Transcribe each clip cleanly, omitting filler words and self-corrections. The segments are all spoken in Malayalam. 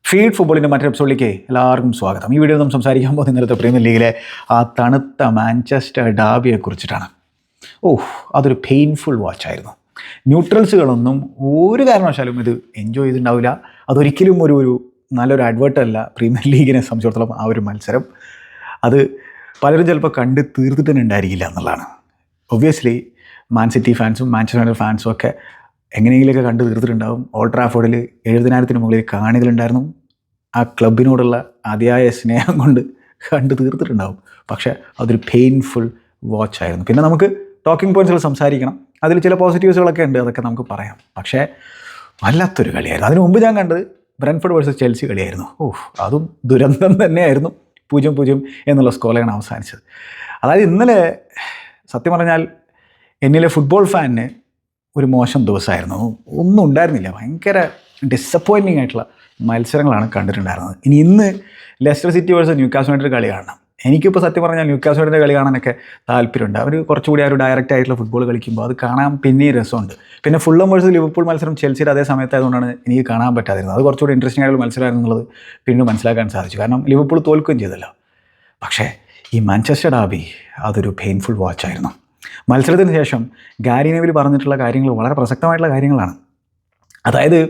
ഫീഡ് ഫുട്ബോളിൻ്റെ മറ്റൊരു എപ്പിസോഡിലേക്ക് എല്ലാവർക്കും സ്വാഗതം. ഈ വീഡിയോയിൽ നാം സംസാരിക്കാൻ പോകുന്ന ഇന്നലത്തെ പ്രീമിയർ ലീഗിലെ ആ തണുത്ത മാഞ്ചസ്റ്റർ ഡാർബിയെ കുറിച്ചിട്ടാണ്. അതൊരു പെയിൻഫുൾ വാച്ചായിരുന്നു. ന്യൂട്രൽസുകളൊന്നും ഒരു കാരണവശാലും ഇത് എൻജോയ് ചെയ്തിട്ടുണ്ടാവില്ല. അതൊരിക്കലും ഒരു നല്ലൊരു അഡ്വേർട്ടല്ല പ്രീമിയർ ലീഗിനെ സംബന്ധിച്ചിടത്തോളം. ആ ഒരു മത്സരം അത് പലരും ചിലപ്പോൾ കണ്ട് തീർത്തിട്ട് തന്നെ ഉണ്ടായിരിക്കില്ല എന്നുള്ളതാണ്. ഒബ്വിയസ്ലി മാൻ സിറ്റി ഫാൻസും മാഞ്ചസ്റ്റർ യുണൈറ്റഡ് ഫാൻസും ഒക്കെ എങ്ങനെയെങ്കിലുമൊക്കെ കണ്ട് തീർത്തിട്ടുണ്ടാവും. ഓൾഡ് ട്രാഫോർഡിൽ 70,000-ന് മുകളിൽ കാണികളുണ്ടായിരുന്നു. ആ ക്ലബിനോടുള്ള അതിയായ സ്നേഹം കൊണ്ട് കണ്ട് തീർത്തിട്ടുണ്ടാവും. പക്ഷേ അതൊരു പെയിൻഫുൾ വാച്ചായിരുന്നു. പിന്നെ നമുക്ക് ടോക്കിംഗ് പോയിൻറ്റ്സുകൾ സംസാരിക്കണം. അതിൽ ചില പോസിറ്റീവ്സുകളൊക്കെ ഉണ്ട്, അതൊക്കെ നമുക്ക് പറയാം. പക്ഷേ വല്ലാത്തൊരു കളിയായിരുന്നു. അതിനു മുമ്പ് ഞാൻ കണ്ടത് ബ്രെൻഫോർഡ് വേഴ്സസ് ചെൽസി കളിയായിരുന്നു. അതും ദുരന്തം തന്നെയായിരുന്നു. 0-0 എന്നുള്ള സ്കോറിലാണ് അവസാനിച്ചത്. അതായത് ഇന്നലെ സത്യം പറഞ്ഞാൽ എന്നിലെ ഫുട്ബോൾ ഫാനിന് ഒരു മോശം ദിവസമായിരുന്നു. ഒന്നും ഉണ്ടായിരുന്നില്ല. ഭയങ്കര ഡിസപ്പോയിൻറ്റിംഗ് ആയിട്ടുള്ള മത്സരങ്ങളാണ് കണ്ടിട്ടുണ്ടായിരുന്നത്. ഇന്ന് Leicester city versus Newcastle United കളി കാണണം. എനിക്കിപ്പോൾ സത്യം പറഞ്ഞാൽ ന്യൂകാസിൽ യുണൈറ്റഡ് കളി കാണാനൊക്കെ താല്പര്യമുണ്ട്. അവർ കുറച്ചുകൂടി ആ ഒരു ഡയറക്റ്റ് ആയിട്ടുള്ള ഫുട്ബോൾ കളിക്കുമ്പോൾ അത് കാണാൻ പിന്നെയും രസമുണ്ട്. പിന്നെ ഫുള്ളം വേഴ്സസ് ലിവർപൂൾ മത്സരം ചെൽസിയുടെ അതേ സമയത്തായതുകൊണ്ടാണ് എനിക്ക് കാണാൻ പറ്റാതിരുന്നത്. അത് കുറച്ചുകൂടി ഇൻട്രസ്റ്റിംഗ് ആയിട്ടുള്ള മത്സരമായിരുന്നു എന്നുള്ളത് പിന്നീട് മനസ്സിലാക്കാൻ സാധിച്ചു. കാരണം ലിവർപൂൾ തോൽക്കുകയും ചെയ്തല്ലോ. പക്ഷേ ഈ മാഞ്ചസ്റ്റർ ഡാർബി അതൊരു പെയിൻഫുൾ വാച്ചായിരുന്നു. മത്സരത്തിന് ശേഷം ഗാരി നെവിൽ പറഞ്ഞിട്ടുള്ള കാര്യങ്ങൾ വളരെ പ്രസക്തമായിട്ടുള്ള കാര്യങ്ങളാണ്. അതായത്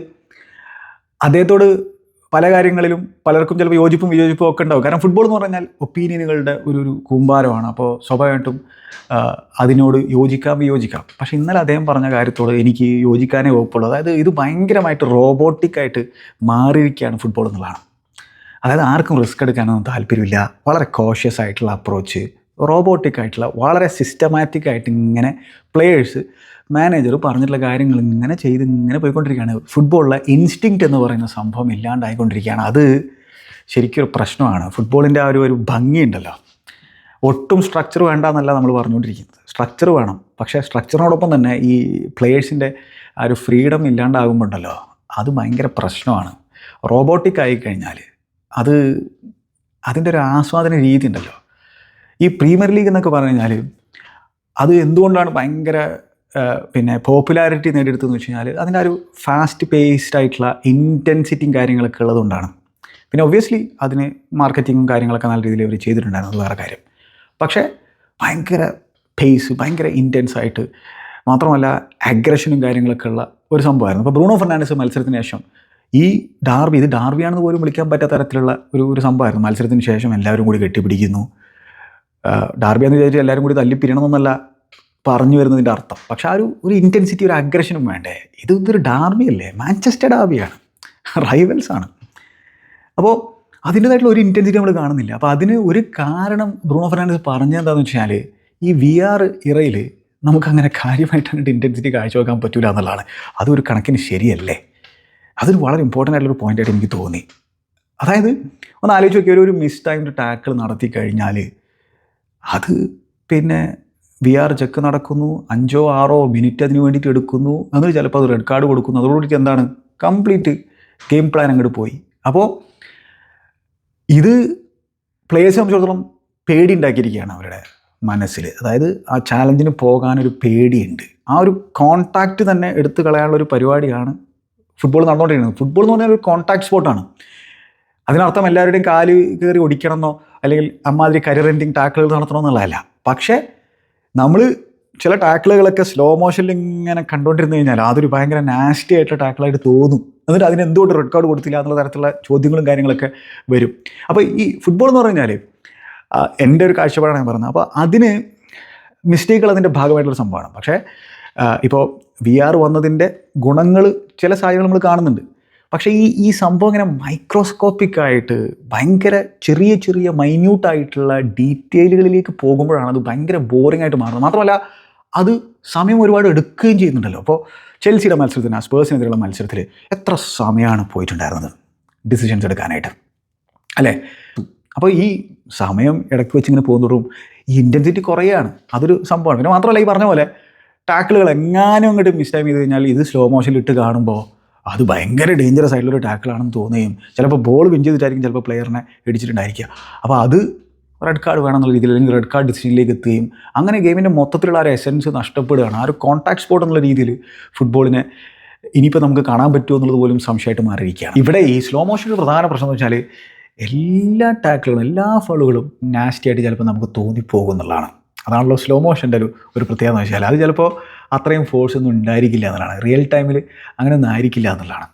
അദ്ദേഹത്തോട് പല കാര്യങ്ങളിലും പലർക്കും ചിലപ്പോൾ യോജിപ്പും വിയോജിപ്പും ഒക്കെ ഉണ്ടാവും. കാരണം ഫുട്ബോൾ എന്ന് പറഞ്ഞാൽ ഒപ്പീനിയനുകളുടെ ഒരു കൂമ്പാരമാണ്. അപ്പോൾ സ്വാഭാവികമായിട്ടും അതിനോട് വിയോജിക്കാം. പക്ഷേ ഇന്നലെ അദ്ദേഹം പറഞ്ഞ കാര്യത്തോട് എനിക്ക് യോജിക്കാനേ വകുപ്പുള്ളൂ. അതായത് ഇത് ഭയങ്കരമായിട്ട് റോബോട്ടിക്കായിട്ട് മാറിയിരിക്കുകയാണ് ഫുട്ബോൾ എന്നുള്ളതാണ്. അതായത് ആർക്കും റിസ്ക് എടുക്കാനൊന്നും താല്പര്യമില്ല. വളരെ കോഷ്യസ് ആയിട്ടുള്ള അപ്രോച്ച്, റോബോട്ടിക് ആയിട്ടുള്ള വളരെ സിസ്റ്റമാറ്റിക് ആയിട്ട് ഇങ്ങനെ പ്ലേയേഴ്സ് മാനേജർ പറഞ്ഞിട്ടുള്ള കാര്യങ്ങൾ ഇങ്ങനെ പോയിക്കൊണ്ടിരിക്കുകയാണ്. ഫുട്ബോളിലെ ഇൻസ്റ്റിങ്ക്റ്റ് എന്ന് പറയുന്ന സംഭവം ഇല്ലാണ്ടായിക്കൊണ്ടിരിക്കുകയാണ്. അത് ശരിക്കും ഒരു പ്രശ്നമാണ്. ഫുട്ബോളിൻ്റെ ആ ഒരു ഭംഗിയുണ്ടല്ലോ, ഒട്ടും സ്ട്രക്ചർ വേണ്ട എന്നല്ല നമ്മൾ പറഞ്ഞുകൊണ്ടിരിക്കുന്നത്. സ്ട്രക്ചർ വേണം. പക്ഷേ സ്ട്രക്ചറിനോടൊപ്പം തന്നെ ഈ പ്ലേയേഴ്സിൻ്റെ ആ ഒരു ഫ്രീഡം ഇല്ലാണ്ടാകുമ്പോണ്ടല്ലോ അത് ഭയങ്കര പ്രശ്നമാണ്. റോബോട്ടിക് ആയിക്കഴിഞ്ഞാൽ അതിൻ്റെ ഒരു ആസ്വാദന രീതി ഉണ്ടല്ലോ. ഈ പ്രീമിയർ ലീഗ് എന്നൊക്കെ പറഞ്ഞു കഴിഞ്ഞാൽ അത് എന്തുകൊണ്ടാണ് ഭയങ്കര പോപ്പുലാരിറ്റി നേടിയെടുത്തതെന്ന് വെച്ച് കഴിഞ്ഞാൽ അതിൻ്റെ ഒരു ഫാസ്റ്റ് പേസ്ഡ് ആയിട്ടുള്ള ഇൻറ്റൻസിറ്റിയും കാര്യങ്ങളൊക്കെ ഉള്ളതുകൊണ്ടാണ്. പിന്നെ ഒബ്വിയസ്ലി അതിന് മാർക്കറ്റിങ്ങും കാര്യങ്ങളൊക്കെ നല്ല രീതിയിൽ അവർ ചെയ്തിട്ടുണ്ടായിരുന്നു, അത് വേറെ കാര്യം. പക്ഷേ ഭയങ്കര പേസ്, ഭയങ്കര ഇൻറ്റൻസ് ആയിട്ട്, മാത്രമല്ല അഗ്രഷനും കാര്യങ്ങളൊക്കെ ഉള്ള ഒരു സംഭവമായിരുന്നു. അപ്പോൾ ബ്രൂണോ ഫെർണാണ്ടസ് മത്സരത്തിന് ശേഷം ഈ ഇത് ഡാർബിയാണെന്ന് പോലും വിളിക്കാൻ പറ്റാത്ത തരത്തിലുള്ള ഒരു സംഭവമായിരുന്നു. മത്സരത്തിന് ശേഷം എല്ലാവരും കൂടി കെട്ടിപ്പിടിക്കുന്നു. ഡാർബിയാന്ന് വിചാരിച്ച് എല്ലാവരും കൂടി തല്ലിപ്പിരിയണമെന്നല്ല പറഞ്ഞു വരുന്നതിൻ്റെ അർത്ഥം. പക്ഷേ ആ ഒരു ഇൻറ്റൻസിറ്റി, ഒരു അഗ്രഷനും വേണ്ടേ. ഇതൊരു ഡാർബിയല്ലേ, മാഞ്ചസ്റ്റർ ഡാർബിയാണ്, റൈവൽസാണ്. അപ്പോൾ അതിൻ്റേതായിട്ടുള്ള ഒരു ഇൻറ്റൻസിറ്റി നമ്മൾ കാണുന്നില്ല. അപ്പോൾ അതിന് ഒരു കാരണം ബ്രൂണോ ഫെർണാണ്ടസ് പറഞ്ഞതെന്താണെന്ന് വെച്ചാൽ ഈ VR ഇറയിൽ നമുക്കങ്ങനെ കാര്യമായിട്ടാണ് ഇൻറ്റൻസിറ്റി കാഴ്ചവെക്കാൻ പറ്റില്ല എന്നുള്ളതാണ്. അതൊരു കണക്കിന് ശരിയല്ലേ. അതൊരു വളരെ ഇമ്പോർട്ടൻ്റ് ആയിട്ടുള്ളൊരു പോയിൻ്റായിട്ട് എനിക്ക് തോന്നി. അതായത് ഒന്ന് ആലോചിച്ച് നോക്കിയാൽ ഒരു മിസ് ടൈംഡ് ടാക്കിൾ നടത്തി കഴിഞ്ഞാൽ അത് പിന്നെ VR ചെക്ക് നടക്കുന്നു, 5-6 മിനിറ്റ് അതിന് വേണ്ടിയിട്ട് എടുക്കുന്നു, എന്നിട്ട് ചിലപ്പോൾ അത് റെഡ് കാർഡ് കൊടുക്കുന്നു. അതോടുകൂടി എന്താണ് കംപ്ലീറ്റ് ഗെയിം പ്ലാൻ അങ്ങോട്ട് പോയി. അപ്പോൾ ഇത് പ്ലേയേഴ്സിനെ സംബന്ധിച്ചിടത്തോളം പേടി ഉണ്ടാക്കിയിരിക്കുകയാണ് അവരുടെ മനസ്സിൽ. അതായത് ആ ചാലഞ്ചിന് പോകാനൊരു പേടിയുണ്ട്. ആ ഒരു കോൺടാക്റ്റ് തന്നെ എടുത്തു കളയാനുള്ള ഒരു പരിപാടിയാണ് ഫുട്ബോൾ നടന്നുകൊണ്ടിരിക്കുന്നത്. ഫുട്ബോൾ എന്ന് പറഞ്ഞാൽ ഒരു കോൺടാക്ട് സ്പോർട്ടാണ്. അതിനർത്ഥം എല്ലാവരുടെയും കാല് കയറി ഒടിക്കണമെന്നോ അല്ലെങ്കിൽ അമ്മാതിരി കരിയർ എൻഡിങ് ടാക്കിളുകൾ നടത്തണമെന്നുള്ളതല്ല. പക്ഷേ നമ്മൾ ചില ടാക്കിളുകളൊക്കെ സ്ലോ മോഷനിൽ ഇങ്ങനെ കണ്ടുകൊണ്ടിരുന്നു കഴിഞ്ഞാൽ അതൊരു ഭയങ്കര നാസ്റ്റി ആയിട്ടുള്ള ടാക്കിളായിട്ട് തോന്നും. എന്നിട്ട് അതിന് എന്തുകൊണ്ട് റെഡ് കാർഡ് കൊടുത്തില്ല എന്നുള്ള തരത്തിലുള്ള ചോദ്യങ്ങളും കാര്യങ്ങളൊക്കെ വരും. അപ്പോൾ ഈ ഫുട്ബോൾ എന്ന് പറഞ്ഞു കഴിഞ്ഞാൽ എൻ്റെ ഒരു കാഴ്ചപ്പാടാണ് ഞാൻ പറഞ്ഞത്. അപ്പോൾ അതിന് മിസ്റ്റേക്കുകൾ അതിൻ്റെ ഭാഗമായിട്ടുള്ള സംഭവമാണ്. പക്ഷേ ഇപ്പോൾ VR വന്നതിൻ്റെ ഗുണങ്ങൾ ചില സാഹചര്യങ്ങൾ നമ്മൾ കാണുന്നുണ്ട്. പക്ഷേ ഈ സംഭവം ഇങ്ങനെ മൈക്രോസ്കോപ്പിക്കായിട്ട് ഭയങ്കര ചെറിയ മൈന്യൂട്ടായിട്ടുള്ള ഡീറ്റെയിലുകളിലേക്ക് പോകുമ്പോഴാണ് അത് ഭയങ്കര ബോറിംഗ് ആയിട്ട് മാറുന്നത്. മാത്രമല്ല അത് സമയം ഒരുപാട് എടുക്കുകയും ചെയ്യുന്നുണ്ടല്ലോ. അപ്പോൾ ചെൽസിയുടെ മത്സരത്തിന്, സ്പേഴ്സിനെതിരെയുള്ള മത്സരത്തിൽ എത്ര സമയമാണ് പോയിട്ടുണ്ടായിരുന്നത് ഡിസിഷൻസ് എടുക്കാനായിട്ട്, അല്ലേ? അപ്പോൾ ഈ സമയം ഇടയ്ക്ക് വെച്ചിങ്ങനെ പോകുന്നതോറും ഈ ഇൻറ്റൻസിറ്റി കുറയാണ്. അതൊരു സംഭവമാണ്. പിന്നെ മാത്രമല്ല ഈ പറഞ്ഞ പോലെ ടാക്കിളുകൾ എങ്ങാനും അങ്ങോട്ട് മിസ് ടൈം ചെയ്ത് കഴിഞ്ഞാൽ ഇത് സ്ലോ മോഷനിലിട്ട് കാണുമ്പോൾ അത് ഭയങ്കര ഡേഞ്ചറസ് ആയിട്ടുള്ളൊരു ടാക്കിളാണെന്ന് തോന്നുകയും ചിലപ്പോൾ ബോൾ വിൻ ചെയ്തിട്ടായിരിക്കും ചിലപ്പോൾ പ്ലെയറിനെ ഇടിച്ചിട്ടുണ്ടായിരിക്കുക. അപ്പോൾ അത് റെഡ് കാർഡ് വേണമെന്നുള്ള രീതിയിൽ അല്ലെങ്കിൽ റെഡ് കാർഡ് ഡിസിഷനിലേക്ക് എത്തുകയും അങ്ങനെ ഗെയിമിൻ്റെ മൊത്തത്തിലുള്ള ആ ഒരു എസൻസ് നഷ്ടപ്പെടുകയാണ്. ആ ഒരു കോൺടാക്ട് സ്പോർട്ട് എന്നുള്ള രീതിയിൽ ഫുട്ബോളിനെ ഇനിയിപ്പോൾ നമുക്ക് കാണാൻ പറ്റുമോ എന്നുള്ളത് പോലും സംശയമായിട്ട് മാറിയിരിക്കുകയാണ്. ഇവിടെ ഈ സ്ലോ മോഷൻ്റെ പ്രധാന പ്രശ്നം എന്ന് വെച്ചാൽ എല്ലാ ടാക്കിളുകളും എല്ലാ ഫൗളുകളും നാസ്റ്റി ആയിട്ട് ചിലപ്പോൾ നമുക്ക് തോന്നിപ്പോകും എന്നുള്ളതാണ്. അതാണല്ലോ സ്ലോ മോഷൻ്റെ ഒരു പ്രത്യേകത എന്ന് വെച്ചാൽ അത് ചിലപ്പോൾ അത്രയും ഫോഴ്സ് ഒന്നും ഉണ്ടായിരിക്കില്ല എന്നുള്ളതാണ്. റിയൽ ടൈമിൽ അങ്ങനെ ഒന്നും ആയിരിക്കില്ല എന്നുള്ളതാണ്.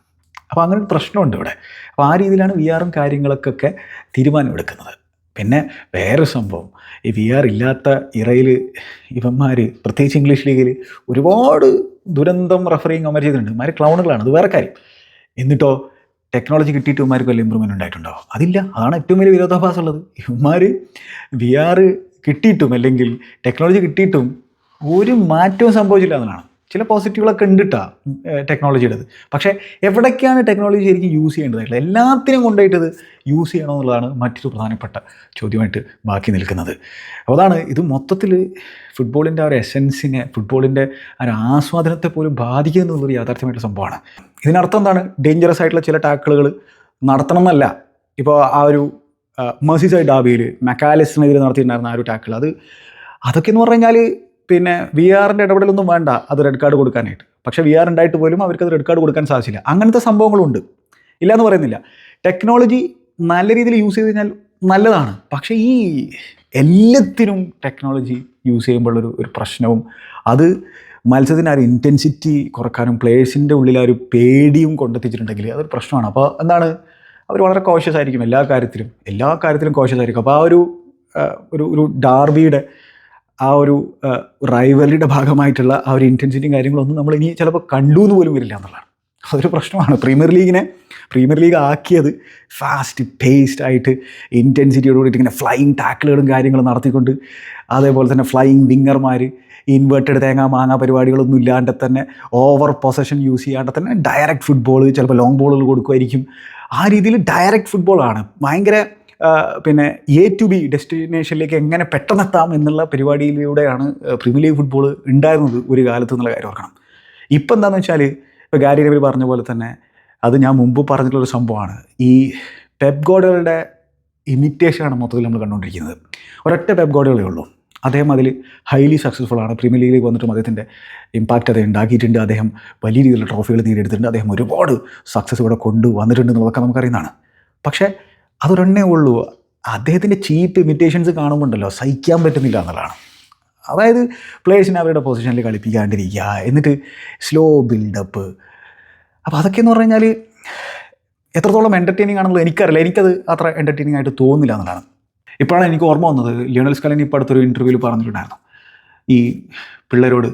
അപ്പോൾ അങ്ങനെ ഒരു പ്രശ്നമുണ്ട് ഇവിടെ. അപ്പോൾ ആ രീതിയിലാണ് VR കാര്യങ്ങൾക്കൊക്കെ തീരുമാനമെടുക്കുന്നത്. പിന്നെ വേറെ സംഭവം, ഈ VR ഇല്ലാത്ത ഇറയിൽ ഇവന്മാർ പ്രത്യേകിച്ച് ഇംഗ്ലീഷ് ലീഗിൽ ഒരുപാട് ദുരന്തം റഫറിങ് അവന്മാർ ചെയ്തിട്ടുണ്ട്. ഇവന്മാർ ക്ലൗണുകളാണ്, അത് വേറെ കാര്യം. എന്നിട്ടോ ടെക്നോളജി കിട്ടിയിട്ട് ഇവന്മാർക്ക് വല്ല ഇമ്പ്രൂവ്മെൻറ്റ് ഉണ്ടായിട്ടുണ്ടോ? അതില്ല. അതാണ് ഏറ്റവും വലിയ വിരോധാഭാസം ഉള്ളത്. ഇവന്മാർ VR കിട്ടിയിട്ടും അല്ലെങ്കിൽ ടെക്നോളജി കിട്ടിയിട്ടും ഒരു മാറ്റവും സംഭവിച്ചില്ല എന്നതാണ്. ചില പോസിറ്റീവുകളൊക്കെ ഉണ്ട് കേട്ടോ ടെക്നോളജിയുടേത്. പക്ഷേ എവിടേക്കാണ് ടെക്നോളജി ശരിക്കും യൂസ് ചെയ്യേണ്ടതായിട്ടുള്ള എല്ലാത്തിനും കൊണ്ടുപോയിട്ട് ഇത് യൂസ് ചെയ്യണമെന്നുള്ളതാണ് മറ്റൊരു പ്രധാനപ്പെട്ട ചോദ്യമായിട്ട് ബാക്കി നിൽക്കുന്നത്. അപ്പോൾ അതാണ് ഇത് മൊത്തത്തിൽ ഫുട്ബോളിൻ്റെ ആ ഒരു എസെൻസിനെ, ഫുട്ബോളിൻ്റെ ആ ഒരു ആസ്വാദനത്തെ പോലും ബാധിക്കുക എന്നുള്ളൊരു യാഥാർത്ഥ്യമായിട്ടുള്ള സംഭവമാണ്. ഇതിനർത്ഥം എന്താണ്? ഡേഞ്ചറസ് ആയിട്ടുള്ള ചില ടാക്കിളുകൾ നടത്തണം എന്നല്ല. ഇപ്പോൾ ആ ഒരു മെർസിസൈഡ് ഡാബിയിൽ മെക്കാലിസ്റ്റിനെതിരെ നടത്തിയിട്ടുണ്ടായിരുന്ന ആ ഒരു ടാക്കിൾ, അതൊക്കെ എന്ന് പറഞ്ഞു കഴിഞ്ഞാൽ പിന്നെ VRൻ്റെ ഇടപെടലൊന്നും വേണ്ട അത് റെഡ് കാർഡ് കൊടുക്കാനായിട്ട്. പക്ഷേ VR ഉണ്ടായിട്ട് പോലും അവർക്കത് റെഡ് കാർഡ് കൊടുക്കാൻ സാധിച്ചില്ല. അങ്ങനത്തെ സംഭവങ്ങളുണ്ട്, ഇല്ലയെന്ന് പറയുന്നില്ല. ടെക്നോളജി നല്ല രീതിയിൽ യൂസ് ചെയ്ത് കഴിഞ്ഞാൽ നല്ലതാണ്. പക്ഷേ ഈ എല്ലാത്തിനും ടെക്നോളജി യൂസ് ചെയ്യുമ്പോഴൊരു പ്രശ്നവും, അത് മത്സരത്തിന് ആ ഒരു ഇൻറ്റൻസിറ്റി കുറക്കാനും പ്ലേയേഴ്സിൻ്റെ ഉള്ളിൽ ആ ഒരു പേടിയും കൊണ്ടെത്തിച്ചിട്ടുണ്ടെങ്കിൽ അതൊരു പ്രശ്നമാണ്. അപ്പോൾ എന്താണ്, അവർ വളരെ കോഷ്യസ് ആയിരിക്കും എല്ലാ കാര്യത്തിലും കോഷ്യസ് ആയിരിക്കും. അപ്പോൾ ആ ഒരു ഡാർബിയുടെ ആ ഒരു റൈവലിയുടെ ഭാഗമായിട്ടുള്ള ആ ഒരു ഇൻറ്റൻസിറ്റിയും കാര്യങ്ങളൊന്നും നമ്മൾ ഇനി ചിലപ്പോൾ കണ്ടു എന്ന് പോലും വരില്ല എന്നുള്ളതാണ്. അതൊരു പ്രശ്നമാണ്. പ്രീമിയർ ലീഗ് ആക്കിയത് ഫാസ്റ്റ് പേസ്ഡ് ആയിട്ട് ഇൻറ്റൻസിറ്റിയോട് കൂടിയിട്ട് ഇങ്ങനെ ഫ്ലൈയിങ് ടാക്കിളുകളും കാര്യങ്ങളും നടത്തിക്കൊണ്ട്, അതേപോലെ തന്നെ ഫ്ലൈയിങ് വിങ്ങർമാർ, ഇൻവേർട്ടഡ് മാങ്ങ പരിപാടികളൊന്നും ഇല്ലാണ്ട് തന്നെ ഓവർ പൊസഷൻ യൂസ് ചെയ്യാണ്ട് തന്നെ ഡയറക്റ്റ് ഫുട്ബോൾ, ചിലപ്പോൾ ലോങ് ബോളുകൾ കൊടുക്കുമായിരിക്കും. ആ രീതിയിൽ ഡയറക്റ്റ് ഫുട്ബോളാണ് ഭയങ്കര പിന്നെ A to B ഡെസ്റ്റിനേഷനിലേക്ക് എങ്ങനെ പെട്ടെന്നെത്താം എന്നുള്ള പരിപാടിയിലൂടെയാണ് പ്രീമിയർ ലീഗ് ഫുട്ബോൾ ഉണ്ടായിരുന്നത് ഒരു കാലത്ത് എന്നുള്ള കാര്യം ഓർക്കണം. ഇപ്പം എന്താണെന്ന് വെച്ചാൽ, ഇപ്പോൾ ഗാരി നെവിൽ പറഞ്ഞ പോലെ തന്നെ അത് ഞാൻ മുമ്പ് പറഞ്ഞിട്ടുള്ളൊരു സംഭവമാണ്. ഈ പെപ് ഗാർഡിയോളയുടെ ഇമിറ്റേഷനാണ് മൊത്തത്തിൽ നമ്മൾ കണ്ടുകൊണ്ടിരിക്കുന്നത്. ഒരൊറ്റ പെപ് ഗാർഡിയോളേ ഉള്ളൂ. അദ്ദേഹം അതിൽ ഹൈലി സക്സസ്ഫുൾ ആണ്. പ്രീമിയർ ലീഗിലേക്ക് വന്നിട്ടും അദ്ദേഹത്തിൻ്റെ ഇമ്പാക്റ്റ് അത് ഉണ്ടാക്കിയിട്ടുണ്ട്. അദ്ദേഹം വലിയ രീതിയിലുള്ള ട്രോഫികൾ നേടിയെടുത്തിട്ടുണ്ട്. അദ്ദേഹം ഒരുപാട് സക്സസ് ഇവിടെ കൊണ്ടുവന്നിട്ടുണ്ട് എന്നുള്ളതൊക്കെ നമുക്കറിയുന്നതാണ്. പക്ഷേ അതൊരെണ്ണേ ഉള്ളൂ. അദ്ദേഹത്തിൻ്റെ ചീപ്പ് ഇമിറ്റേഷൻസ് കാണുമ്പോണ്ടല്ലോ സഹിക്കാൻ പറ്റുന്നില്ല എന്നുള്ളതാണ്. അതായത് പ്ലേയേഴ്സിനെ അവരുടെ പൊസിഷനിൽ കളിപ്പിക്കാണ്ടിരിക്കുക, എന്നിട്ട് സ്ലോ ബിൽഡപ്പ്. അപ്പോൾ അതൊക്കെ എന്ന് പറഞ്ഞു കഴിഞ്ഞാൽ എത്രത്തോളം എൻ്റർടൈനിങ് ആണെന്നുള്ളത് എനിക്കറിയില്ല. എനിക്കത് അത്ര എൻ്റർടൈനിങ് ആയിട്ട് തോന്നുന്നില്ല എന്നുള്ളതാണ്. ഇപ്പോഴാണ് എനിക്ക് ഓർമ്മ വന്നത്, ലിയോണൽ സ്കലനി ഇപ്പോൾ അടുത്തൊരു ഇൻ്റർവ്യൂവിൽ പറഞ്ഞിട്ടുണ്ടായിരുന്നു, ഈ പിള്ളേരോട്,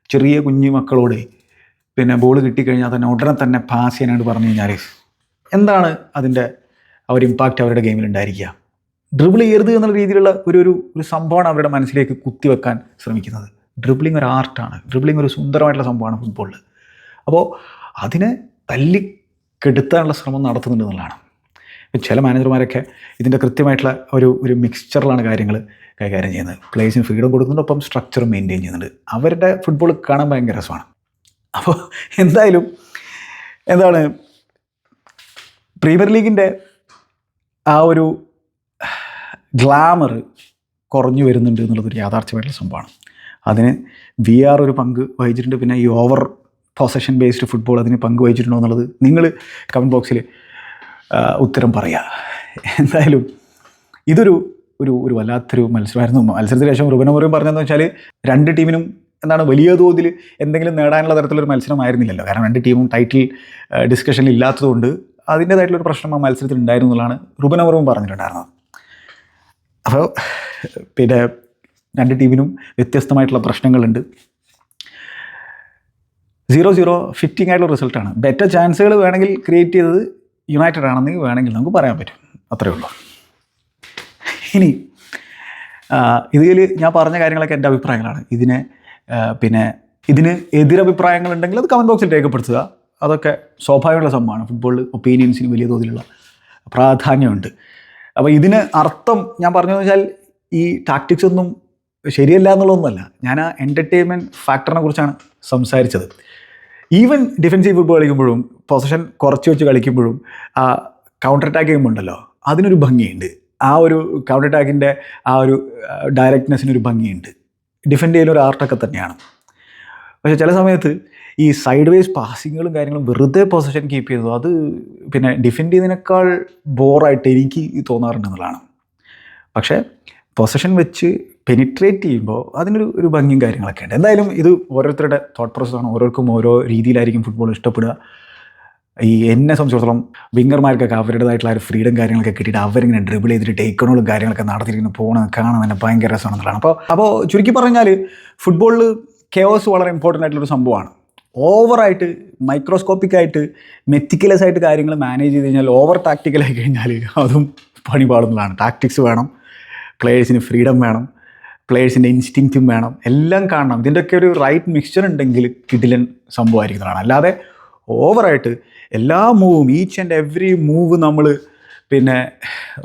ചെറിയ കുഞ്ഞു മക്കളോട് പിന്നെ ബോൾ കിട്ടിക്കഴിഞ്ഞാൽ തന്നെ ഉടനെ തന്നെ പാസ് ചെയ്യാനായിട്ട് പറഞ്ഞു കഴിഞ്ഞാൽ എന്താണ് അതിൻ്റെ ആ ഒരു ഇമ്പാക്റ്റ് അവരുടെ ഗെയിമിൽ ഉണ്ടായിരിക്കുക. ഡ്രിബിൾ ചെയ്യരുത് എന്നുള്ള രീതിയിലുള്ള ഒരു സംഭവമാണ് അവരുടെ മനസ്സിലേക്ക് കുത്തിവെക്കാൻ ശ്രമിക്കുന്നത്. ഡ്രിബിളിങ് ഒരു ആർട്ടാണ്, ഡ്രിബിളിങ് ഒരു സുന്ദരമായിട്ടുള്ള സംഭവമാണ് ഫുട്ബോളിൽ. അപ്പോൾ അതിനെ തല്ലിക്കെടുത്താനുള്ള ശ്രമം നടത്തുന്നുണ്ട് എന്നുള്ളതാണ്. ചില മാനേജർമാരൊക്കെ ഇതിൻ്റെ കൃത്യമായിട്ടുള്ള ഒരു മിക്സ്ചറിലാണ് കാര്യങ്ങൾ കൈകാര്യം ചെയ്യുന്നത്. പ്ലേയേഴ്സിന് ഫ്രീഡം കൊടുക്കുന്നുണ്ട്, ഒപ്പം സ്ട്രക്ചറും മെയിൻറ്റെയിൻ ചെയ്യുന്നുണ്ട്. അവരുടെ ഫുട്ബോൾ കാണാൻ ഭയങ്കര രസമാണ്. അപ്പോൾ എന്തായാലും എന്താണ്, പ്രീമിയർ ലീഗിൻ്റെ ആ ഒരു ഗ്ലാമർ കുറഞ്ഞു വരുന്നുണ്ട് എന്നുള്ളതൊരു യാഥാർത്ഥ്യമായിട്ടുള്ള സംഭവമാണ്. അതിന് VR ഒരു പങ്ക് വഹിച്ചിട്ടുണ്ട്. പിന്നെ ഈ ഓവർ പൊസഷൻ ബേസ്ഡ് ഫുട്ബോൾ അതിന് പങ്ക് വഹിച്ചിട്ടുണ്ടോ എന്നുള്ളത് നിങ്ങൾ കമൻറ്റ് ബോക്സിൽ ഉത്തരം പറയുക. എന്തായാലും ഇതൊരു വല്ലാത്തൊരു മത്സരമായിരുന്നു. മത്സരത്തിന് ശേഷം റുബൻ അമോറിം പറഞ്ഞതെന്ന് വെച്ചാൽ രണ്ട് ടീമിനും എന്താണ് വലിയ തോതിൽ എന്തെങ്കിലും നേടാനുള്ള തരത്തിലൊരു മത്സരമായിരുന്നില്ലല്ലോ. കാരണം രണ്ട് ടീമും ടൈറ്റിൽ ഡിസ്കഷനിൽ ഇല്ലാത്തതുകൊണ്ട് അതിൻ്റേതായിട്ടുള്ളൊരു പ്രശ്നം ആ മത്സരത്തിൽ ഉണ്ടായിരുന്നു എന്നുള്ളതാണ് റുബൻ അമോറിം പറഞ്ഞിട്ടുണ്ടായിരുന്നത്. അപ്പോൾ പിന്നെ രണ്ട് ടീമിനും വ്യത്യസ്തമായിട്ടുള്ള പ്രശ്നങ്ങളുണ്ട്. 0-0 ഫിറ്റിംഗ് ആയിട്ടുള്ള റിസൾട്ടാണ്. ബെറ്റർ ചാൻസുകൾ വേണമെങ്കിൽ ക്രിയേറ്റ് ചെയ്തത് യുണൈറ്റഡ് ആണെന്ന് വേണമെങ്കിൽ നമുക്ക് പറയാൻ പറ്റും. അത്രയേ ഉള്ളൂ. ഇനി ഇതിൽ ഞാൻ പറഞ്ഞ കാര്യങ്ങളൊക്കെ എൻ്റെ അഭിപ്രായങ്ങളാണ്. ഇതിന് എതിരഭിപ്രായങ്ങളുണ്ടെങ്കിൽ അത് കമൻറ്റ് ബോക്സിൽ രേഖപ്പെടുത്തുക. അതൊക്കെ സ്വാഭാവികമുള്ള സംഭവമാണ്. ഫുട്ബോളിൽ ഒപ്പീനിയൻസിന് വലിയ തോതിലുള്ള പ്രാധാന്യമുണ്ട്. അപ്പോൾ ഇതിന് അർത്ഥം ഞാൻ പറഞ്ഞതെന്ന് വെച്ചാൽ ഈ ടാക്ടിക്സ് ഒന്നും ശരിയല്ല എന്നുള്ളതൊന്നുമല്ല. ഞാൻ ആ എൻ്റർടൈൻമെൻറ്റ് ഫാക്ടറിനെ കുറിച്ചാണ് സംസാരിച്ചത്. ഈവൻ ഡിഫെൻസീവ് ഫുട്ബോൾ കളിക്കുമ്പോഴും പൊസിഷൻ കുറച്ച് വെച്ച് കളിക്കുമ്പോഴും ആ കൗണ്ടർ അറ്റാക്ക് ചെയ്യുമ്പോണ്ടല്ലോ അതിനൊരു ഭംഗിയുണ്ട്. ആ ഒരു കൗണ്ടർ അറ്റാക്കിൻ്റെ ആ ഒരു ഡയറക്റ്റ്നെസ്സിനൊരു ഭംഗിയുണ്ട്. ഡിഫെൻഡ് ചെയ്യുന്ന ഒരു ആർട്ടൊക്കെ തന്നെയാണ്. പക്ഷേ ചില സമയത്ത് ഈ സൈഡ് വേസ് പാസിങ്ങുകളും കാര്യങ്ങളും വെറുതെ പൊസിഷൻ കീപ്പ് ചെയ്തത് അത് പിന്നെ ഡിഫെൻഡ് ചെയ്യുന്നതിനേക്കാൾ ബോറായിട്ട് എനിക്ക് തോന്നാറുണ്ട് എന്നുള്ളതാണ്. പക്ഷേ പൊസിഷൻ വെച്ച് പെനിട്രേറ്റ് ചെയ്യുമ്പോൾ അതിനൊരു ഭംഗിയും കാര്യങ്ങളൊക്കെ ഉണ്ട്. എന്തായാലും ഇത് ഓരോരുത്തരുടെ തോട്ട് പ്രോസസ്സാണ്. ഓരോരുത്തർക്കും ഓരോ രീതിയിലായിരിക്കും ഫുട്ബോൾ ഇഷ്ടപ്പെടുക. എന്നെ സംബന്ധിച്ചിടത്തോളം വിങ്ങർമാർക്കൊക്കെ അവരുടേതായിട്ടുള്ള ഒരു ഫ്രീഡം കാര്യങ്ങളൊക്കെ കിട്ടിയിട്ട് അവരിങ്ങനെ ഡ്രിബിൾ ചെയ്തിട്ട് ടേക്കണോളും കാര്യങ്ങളൊക്കെ നടത്തിയിരിക്കുന്ന പോകണം കാണാൻ തന്നെ ഭയങ്കര രസമാണെന്നുള്ളതാണ്. അപ്പോൾ ചുരുക്കി പറഞ്ഞാൽ ഫുട്ബോളിൽ കെയോസ് വളരെ ഇമ്പോർട്ടൻ്റ് ആയിട്ടുള്ളൊരു സംഭവമാണ്. ഓവറായിട്ട് മൈക്രോസ്കോപ്പിക്കായിട്ട് മെത്തിക്കുലസ് ആയിട്ട് കാര്യങ്ങൾ മാനേജ് ചെയ്ത് കഴിഞ്ഞാൽ ഓവർ ടാക്റ്റിക്കലായി കഴിഞ്ഞാൽ അതും പണി പാടുന്നതാണ്. ടാക്ടിക്സ് വേണം, പ്ലേയേഴ്സിന് ഫ്രീഡം വേണം, പ്ലേയേഴ്സിൻ്റെ ഇൻസ്റ്റിങ്ക്റ്റും വേണം, എല്ലാം കാണണം. ഇതിൻ്റെയൊക്കെ ഒരു റൈറ്റ് മിക്സ്ചർ ഉണ്ടെങ്കിൽ കിടിലൻ സംഭവമായിരിക്കുന്നതാണ്. അല്ലാതെ ഓവറായിട്ട് എല്ലാ മൂവും ഈച്ച് ആൻഡ് എവറി മൂവ് നമ്മൾ പിന്നെ